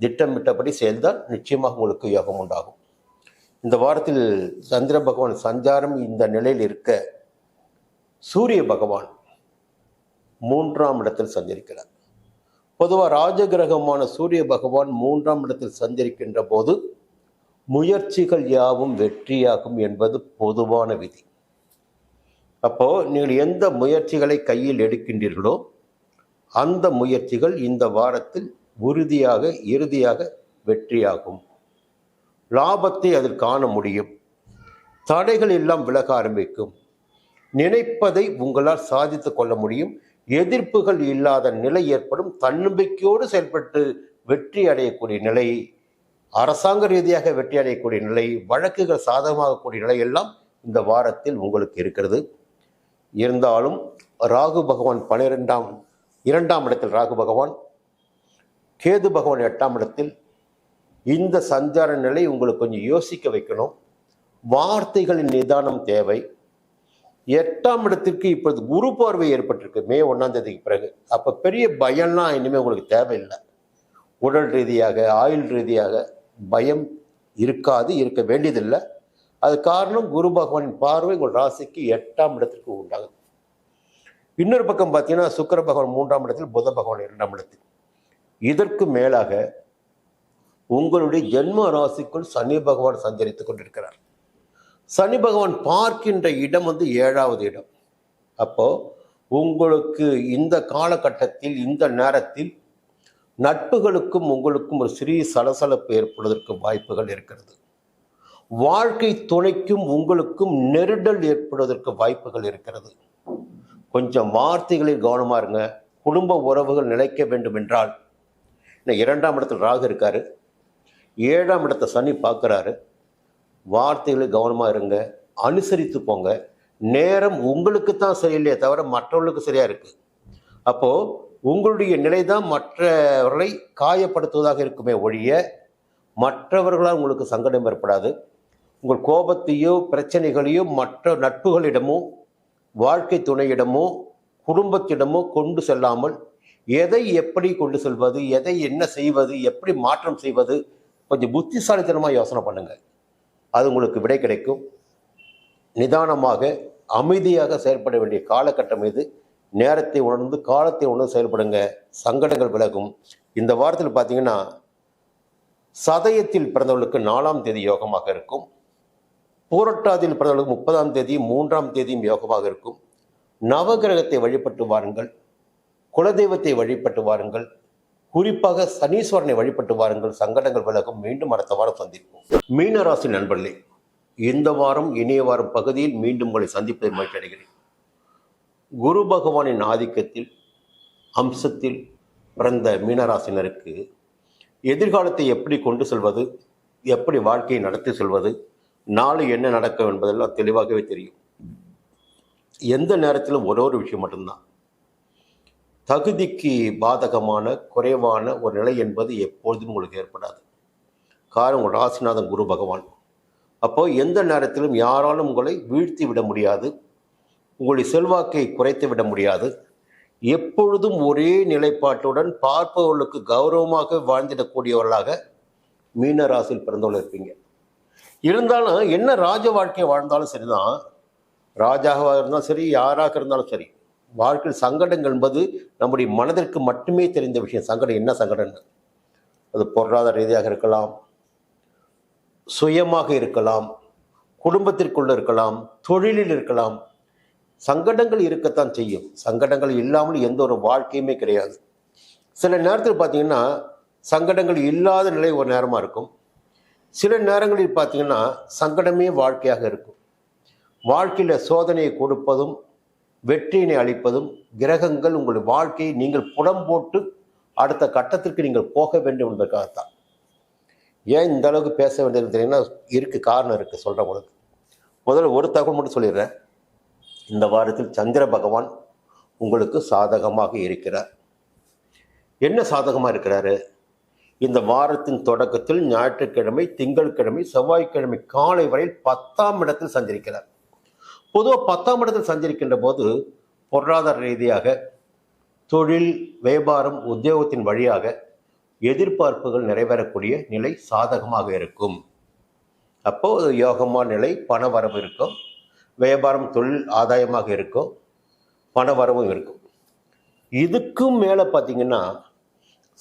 திட்டமிட்டபடி செயல்தான் நிச்சயமாக உங்களுக்கு யோகம் உண்டாகும். இந்த வாரத்தில் சந்திர பகவான் சஞ்சாரம் இந்த நிலையில் இருக்க சூரிய பகவான் 3ஆம் இடத்தில் சஞ்சரிக்கிறார். பொதுவாக ராஜகிரகமான சூரிய பகவான் 3ஆம் இடத்தில் சஞ்சரிக்கின்ற போது முயற்சிகள் யாவும் வெற்றியாகும் என்பது பொதுவான விதி. அப்போ நீங்கள் எந்த முயற்சிகளை கையில் எடுக்கின்றீர்களோ அந்த முயற்சிகள் இந்த வாரத்தில் உறுதியாக இறுதியாக வெற்றியாகும். லாபத்தை அதில் காண முடியும். தடைகள் எல்லாம் விலக ஆரம்பிக்கும். நினைப்பதை உங்களால் சாதித்து கொள்ள முடியும். எதிர்ப்புகள் இல்லாத நிலை ஏற்படும். தன்னம்பிக்கையோடு செயல்பட்டு வெற்றி அடையக்கூடிய நிலை, அரசாங்க ரீதியாக வெற்றி அடையக்கூடிய நிலை, வழக்குகள் சாதகமாகக்கூடிய நிலை எல்லாம் இந்த வாரத்தில் உங்களுக்கு இருக்கிறது. இருந்தாலும் ராகு பகவான் 2ஆம் இடத்தில் ராகு பகவான், கேது பகவான் 8ஆம் இடத்தில். இந்த சஞ்சார நிலை உங்களுக்கு கொஞ்சம் யோசிக்க வைக்கணும். வார்த்தைகளின் நிதானம் தேவை. 8ஆம் இடத்திற்கு இப்பொழுது குரு பார்வை ஏற்பட்டிருக்கு மே 1ஆம் தேதிக்கு பிறகு. அப்போ பெரிய பயம்லாம் இனிமேல் உங்களுக்கு தேவையில்லை. உடல் ரீதியாக ஆயுள் ரீதியாக பயம் இருக்க வேண்டியதில்லை. அது காரணம் குரு பகவானின் பார்வை உங்கள் ராசிக்கு 8ஆம் இடத்திற்கு உண்டாகுது. இன்னொரு பக்கம் பார்த்தீங்கன்னா சுக்கிர பகவான் 3ஆம் இடத்தில், புத பகவான் 2ஆம் இடத்தில். இதற்கு மேலாக உங்களுடைய ஜென்ம ராசிக்குள் சனி பகவான் சஞ்சரித்துக் கொண்டிருக்கிறார். சனி பகவான் பார்க்கின்ற இடம் 7வது இடம். அப்போ உங்களுக்கு இந்த காலகட்டத்தில் இந்த நேரத்தில் நட்புகளுக்கும் உங்களுக்கும் ஒரு சிறிய சலசலப்பு ஏற்படுவதற்கு வாய்ப்புகள் இருக்கிறது. வாழ்க்கை துணைக்கும் உங்களுக்கும் நெருடல் ஏற்படுவதற்கு வாய்ப்புகள் இருக்கிறது. கொஞ்சம் வார்த்தைகளில் கவனமா இருங்க. குடும்ப உறவுகள் நிலைக்க வேண்டும் என்றால் 2ஆம் இடத்தில் ராகு இருக்காரு, 7ஆம் இடத்தை சனி பார்க்குறாரு. வார்த்தைகளில் கவனமாக இருங்க. அனுசரித்து போங்க. நேரம் உங்களுக்கு தான் சரியில்லையே தவிர மற்றவர்களுக்கு சரியாக இருக்குது. அப்போது உங்களுடைய நிலை தான் மற்றவர்களை காயப்படுத்துவதாக இருக்குமே ஒழிய மற்றவர்களால் உங்களுக்கு சங்கடம் ஏற்படாது. உங்கள் கோபத்தையோ பிரச்சனைகளையோ மற்ற நட்புகளிடமோ வாழ்க்கை துணையிடமோ குடும்பத்திடமோ கொண்டு செல்லாமல் எதை எப்படி கொண்டு செல்வது, எதை என்ன செய்வது, எப்படி மாற்றம் செய்வது, கொஞ்சம் புத்திசாலித்தனமாக யோசனை பண்ணுங்கள். அது உங்களுக்கு விடை கிடைக்கும். நிதானமாக அமைதியாக செயல்பட வேண்டிய காலகட்டம் இது. நேரத்தை உணர்ந்து காலத்தை உணர்ந்து செயல்படுங்க. சங்கடங்கள் விலகும். இந்த வாரத்தில் பார்த்தீங்கன்னா சதயத்தில் பிறந்தவர்களுக்கு 4ஆம் தேதி யோகமாக இருக்கும். பூரட்டாதியில் பிறந்தவர்களுக்கு 30ஆம் தேதி 3ஆம் தேதியும் யோகமாக இருக்கும். நவகிரகத்தை வழிபட்டு வாருங்கள். குலதெய்வத்தை வழிபட்டு வாருங்கள். குறிப்பாக சனீஸ்வரனை வழிபட்டு வாருங்கள். சங்கடங்கள் விலகும். மீண்டும் அடுத்த வாரம் சந்திப்போம். மீனராசி நண்பர்களே, இந்த வாரம் இனிய வாரம் பகுதியில் மீண்டும் உங்களை சந்திப்பதில் மகிழ்ச்சி அடைகிறேன். குரு பகவானின் ஆதிக்கத்தில் அம்சத்தில் பிறந்த மீனராசினருக்கு எதிர்காலத்தை எப்படி கொண்டு செல்வது, எப்படி வாழ்க்கையை நடத்தி செல்வது, நாளை என்ன நடக்கும் என்பதெல்லாம் தெளிவாகவே தெரியும். எந்த நேரத்திலும் ஒரு விஷயம் மட்டும்தான், தகுதிக்கு பாதகமான குறைவான ஒரு நிலை என்பது எப்பொழுதும் உங்களுக்கு ஏற்படாது. காரணம் உங்கள் ராசிநாதன் குரு பகவான். அப்போ எந்த நேரத்திலும் யாராலும் உங்களை வீழ்த்தி விட முடியாது, உங்களுடைய செல்வாக்கை குறைத்து விட முடியாது. எப்பொழுதும் ஒரே நிலைப்பாட்டுடன் பார்ப்பவர்களுக்கு கௌரவமாக வாழ்ந்திடக்கூடியவர்களாக மீன ராசியில் பிறந்தவர்கள் இருப்பீங்க. இருந்தாலும் என்ன ராஜ வாழ்க்கையை வாழ்ந்தாலும் சரிதான், ராஜாவாக இருந்தாலும் சரி, யாராக இருந்தாலும் சரி, வாழ்க்கையில் சங்கடங்கள் என்பது நம்முடைய மனதிற்கு மட்டுமே தெரிந்த விஷயம். சங்கடம் என்ன சங்கடம்னு, அது பொருளாதார ரீதியாக இருக்கலாம், சுயமாக இருக்கலாம், குடும்பத்திற்குள்ள இருக்கலாம், தொழிலில் இருக்கலாம். சங்கடங்கள் இருக்கத்தான் செய்யும். சங்கடங்கள் இல்லாமல் எந்த ஒரு வாழ்க்கையுமே கிடையாது. சில நேரத்தில் பார்த்தீங்கன்னா சங்கடங்கள் இல்லாத நிலை ஒரு நேரமாக இருக்கும். சில நேரங்களில் பார்த்தீங்கன்னா சங்கடமே வாழ்க்கையாக இருக்கும். வாழ்க்கையில் சோதனையை கொடுப்பதும் வெற்றியினை அளிப்பதும் கிரகங்கள் உங்கள் வாழ்க்கையை நீங்கள் புடம் போட்டு அடுத்த கட்டத்திற்கு நீங்கள் போக வேண்டும் என்பதற்காகத்தான். ஏன் இந்த அளவுக்கு பேச வேண்டியது தெரியுங்கன்னா, காரணம் இருக்குது, சொல்கிறேன் உங்களுக்கு. முதல்ல ஒரு தகவல் மட்டும் சொல்லிடுறேன். இந்த வாரத்தில் சந்திர பகவான் உங்களுக்கு சாதகமாக இருக்கிறார். என்ன சாதகமாக இருக்கிறாரு? இந்த வாரத்தின் தொடக்கத்தில் ஞாயிற்றுக்கிழமை, திங்கட்கிழமை, செவ்வாய்க்கிழமை காலை வரையில் 10ஆம் இடத்தில் சஞ்சரிக்கிறார். பொதுவாக 10ஆம் இடத்தில் சஞ்சரிக்கின்ற போது பொருளாதார ரீதியாக, தொழில், வியாபாரம், உத்தியோகத்தின் வழியாக எதிர்பார்ப்புகள் நிறைவேறக்கூடிய நிலை சாதகமாக இருக்கும். அப்போது யோகமான நிலை, பண வரவு இருக்கும், வியாபாரம், தொழில் ஆதாயமாக இருக்கும், பண வரவும் இருக்கும். இதுக்கும் மேலே பார்த்தீங்கன்னா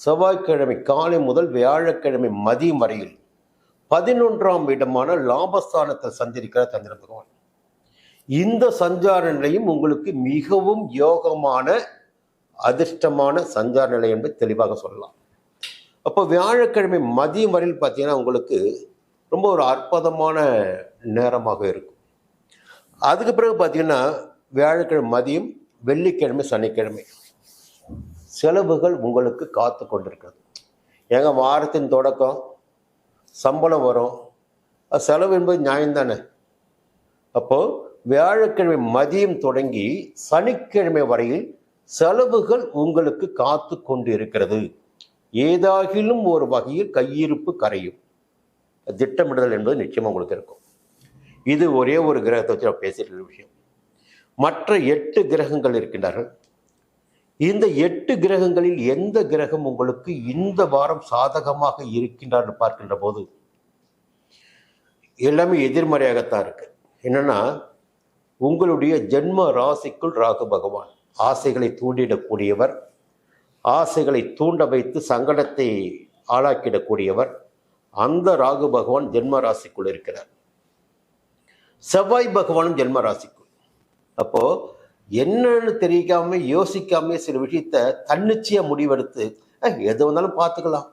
செவ்வாய்க்கிழமை காலை முதல் வியாழக்கிழமை மதியம் வரையில் 11ஆம் இடமான லாபஸ்தானத்தில் சஞ்சரிக்கிற சந்திர பகவான். இந்த சஞ்சார நிலையும் உங்களுக்கு மிகவும் யோகமான அதிர்ஷ்டமான சஞ்சார நிலை என்பது தெளிவாக சொல்லலாம். அப்போ வியாழக்கிழமை மதியம் வரையில் பார்த்தீங்கன்னா உங்களுக்கு ரொம்ப ஒரு அற்புதமான நேரமாக இருக்கும். அதுக்கு பிறகு பார்த்தீங்கன்னா வியாழக்கிழமை மதியம், வெள்ளிக்கிழமை, சனிக்கிழமை செலவுகள் உங்களுக்கு காத்து கொண்டிருக்கிறது. ஏங்க வாரத்தின் தொடக்கம் சம்பளம் வரும், செலவு என்பது நியாயம்தானே. அப்போது வியாழக்கிழமை மதியம் தொடங்கி சனிக்கிழமை வரையில் செலவுகள் உங்களுக்கு காத்து கொண்டு இருக்கிறது. ஏதாகிலும் ஒரு வகையில் கையிருப்பு கரையும். திட்டமிடுதல் என்பது நிச்சயமாக உங்களுக்கு இருக்கும். இது ஒரே ஒரு கிரகத்தை வச்சு நான் பேசிட்டு இருக்க விஷயம். மற்ற 8 கிரகங்கள் இருக்கின்றார்கள். இந்த 8 கிரகங்களில் எந்த கிரகம் உங்களுக்கு இந்த வாரம் சாதகமாக இருக்கின்றார் பார்க்கின்ற போது எல்லாமே எதிர்மறையாகத்தான் இருக்கு. என்னன்னா, உங்களுடைய ஜென்ம ராசிக்குள் ராகு பகவான் ஆசைகளை தூண்டிடக்கூடியவர், ஆசைகளை தூண்ட வைத்து சங்கடத்தை ஆளாக்கிடக்கூடியவர். அந்த ராகு பகவான் ஜென்ம ராசிக்குள் இருக்கிறார். செவ்வாய் பகவானும் ஜென்ம ராசிக்குள். அப்போ என்னன்னு தெரியாம யோசிக்காம சில விஷயத்த தன்னிச்சையா முடிவெடுத்து எது வந்தாலும் பார்த்துக்கலாம்,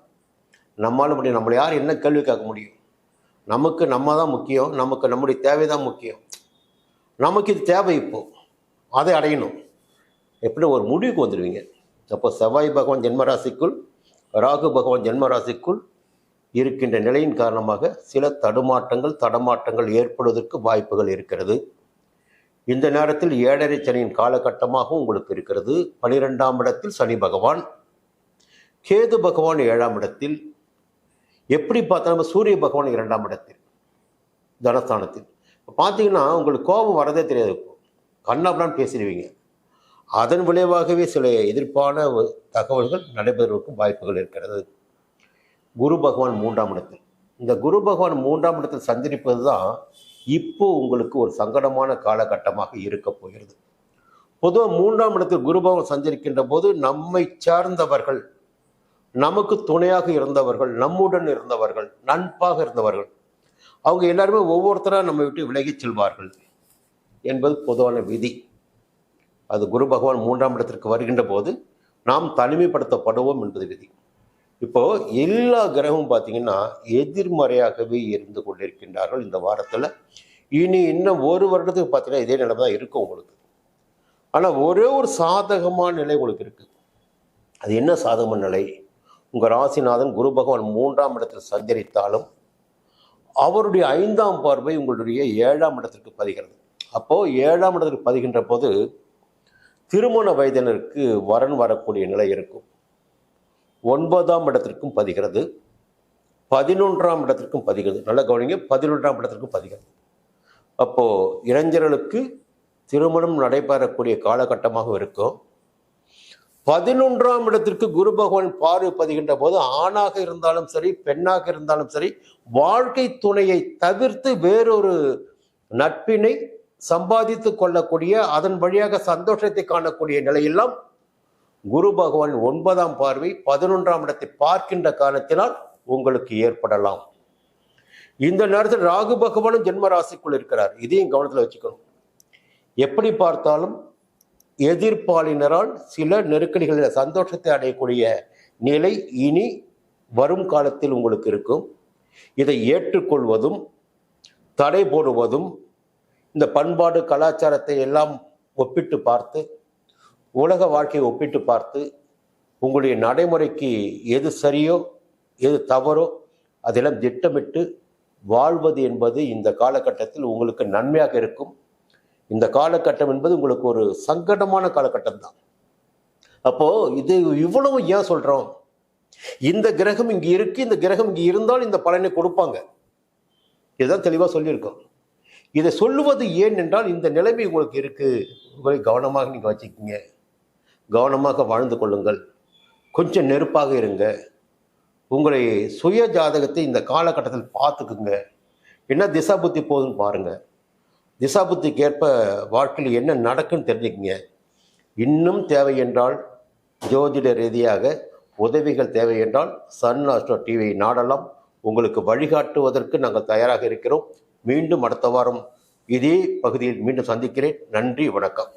நம்மளால முடியும், நம்மளை யார் என்ன கேள்வி கேட்க முடியும், நமக்கு நம்ம தான் முக்கியம், நமக்கு நம்முடைய தேவைதான் முக்கியம், நமக்கு இது தேவை, இப்போ அதை அடையணும், எப்படி ஒரு முடிவுக்கு வந்துடுவீங்க. அப்போ செவ்வாய் பகவான் ஜென்மராசிக்குள், ராகு பகவான் ஜென்மராசிக்குள் இருக்கின்ற நிலையின் காரணமாக சில தடமாட்டங்கள் ஏற்படுவதற்கு வாய்ப்புகள் இருக்கிறது. இந்த நேரத்தில் 7.5 சனியின் காலகட்டமாகவும் உங்களுக்கு இருக்கிறது. 12ஆம் இடத்தில் சனி பகவான், கேது பகவான் 7ஆம் இடத்தில், எப்படி பார்த்தாலும் சூரிய பகவான் 2ஆம் இடத்தில் தனஸ்தானத்தில். பார்த்தீங்கன்னா உங்களுக்கு கோபம் வரதே தெரியாது, கண்ணாப்படான்னு பேசிடுவீங்க. அதன் விளைவாகவே சில எதிர்ப்பான தகவல்கள் நடைபெறுவதற்கும் வாய்ப்புகள் இருக்கிறது. குரு பகவான் 3ஆம் இடத்தில், இந்த குரு பகவான் 3ஆம் இடத்தில் சஞ்சரிப்பது தான் இப்போ உங்களுக்கு ஒரு சங்கடமான காலகட்டமாக இருக்க போகிறது. பொதுவாக 3ஆம் இடத்தில் குரு பகவான் சஞ்சரிக்கின்ற போது நம்மை சார்ந்தவர்கள், நமக்கு துணையாக இருந்தவர்கள், நம்முடன் இருந்தவர்கள், நட்பாக இருந்தவர்கள், அவங்க எல்லாருமே ஒவ்வொருத்தராக நம்ம விட்டு விலகி செல்வார்கள் என்பது பொதுவான விதி. அது குரு பகவான் 3ஆம் இடத்திற்கு வருகின்ற போது நாம் தனிமைப்படுத்தப்படுவோம் என்பது விதி. இப்போ எல்லா கிரகமும் பார்த்தீங்கன்னா எதிர்மறையாகவே இருந்து கொண்டிருக்கின்றார்கள் இந்த வாரத்தில். இன்னும் ஒரு வருடத்துக்கு பார்த்தீங்கன்னா இதே நிலைமை தான் இருக்கும் உங்களுக்கு. ஆனால் ஒரே ஒரு சாதகமான நிலை உங்களுக்கு இருக்கு. அது என்ன சாதகமான நிலை? உங்கள் ராசிநாதன் குரு பகவான் 3ஆம் இடத்தில் சஞ்சரித்தாலும் அவருடைய 5ஆம் பார்வை உங்களுடைய 7ஆம் இடத்திற்கு பதிகிறது. அப்போ 7ஆம் இடத்திற்கு பதிகின்ற போது திருமண வயதினருக்கு வரன் வரக்கூடிய நிலை இருக்கும். 9ஆம் இடத்திற்கும் பதிகிறது, 11ஆம் இடத்திற்கும் பதிகிறது. நல்ல கவனிங்க, 11ஆம் இடத்திற்கும் பதிகிறது. அப்போ இளைஞர்களுக்கு திருமணம் நடைபெறக்கூடிய காலகட்டமாக இருக்கும். 11ஆம் இடத்திற்கு குரு பகவான் பார்வை பதிகின்ற போது ஆணாக இருந்தாலும் சரி, பெண்ணாக இருந்தாலும் சரி, வாழ்க்கை துணையை தவிர்த்து வேறொரு நட்பினை சம்பாதித்து கொள்ளக்கூடிய, அதன் வழியாக சந்தோஷத்தை காணக்கூடிய நிலையெல்லாம் குரு பகவான் 9ஆம் பார்வை 11ஆம் இடத்தை பார்க்கின்ற காரணத்தினால் உங்களுக்கு ஏற்படலாம். இந்த நேரத்தில் ராகு பகவானும் ஜென்ம ராசிக்குள் இருக்கிறார். இதையும் கவனத்தில் வச்சுக்கணும். எப்படி பார்த்தாலும் எதிர்ப்பாளினரால் சில நெருக்கடிகளில் சந்தோஷத்தை அடையக்கூடிய நிலை இனி வரும் காலத்தில் உங்களுக்கு இருக்கும். இதை ஏற்றுக்கொள்வதும் தடை போடுவதும், இந்த பண்பாடு கலாச்சாரத்தை எல்லாம் ஒப்பிட்டு பார்த்து, உலக வாழ்க்கையை ஒப்பிட்டு பார்த்து, உங்களுடைய நடைமுறைக்கு எது சரியோ எது தவறோ அதெல்லாம் திட்டமிட்டு வாழ்வது என்பது இந்த காலகட்டத்தில் உங்களுக்கு நன்மையாக இருக்கும். இந்த காலகட்டம் என்பது உங்களுக்கு ஒரு சங்கடமான காலகட்டம் தான். அப்போ இது இவ்வளவு ஏன் சொல்றோம்? இந்த கிரகம் இங்க இருக்கு, இந்த கிரகம் இங்க இருந்தால் இந்த பலனை கொடுப்பாங்க. இதுதான் தெளிவாக சொல்லியிருக்கோம். இதை சொல்லுவது ஏன் என்றால், இந்த நிலைமை உங்களுக்கு இருக்கு, உங்களை கவனமாக நீங்க வச்சுக்கிங்க, கவனமாக வாழ்ந்து கொள்ளுங்கள், கொஞ்சம் நெருப்பாக இருங்க, உங்களை சுய ஜாதகத்தை இந்த காலகட்டத்தில் பார்த்துக்குங்க, என்ன திசா புத்தி போகுதுன்னு பாருங்க, திசா புத்திக்கு ஏற்ப வாழ்க்கையில் என்ன நடக்குன்னு தெரிஞ்சுக்குங்க. இன்னும் தேவை என்றால், ஜோதிட ரீதியாக உதவிகள் தேவை என்றால் சன் ஆஸ்ட்ரோ டிவியை நாடலாம். உங்களுக்கு வழிகாட்டுவதற்கு நாங்கள் தயாராக இருக்கிறோம். மீண்டும் அடுத்த வாரம் இதே பகுதியில் மீண்டும் சந்திக்கிறேன். நன்றி, வணக்கம்.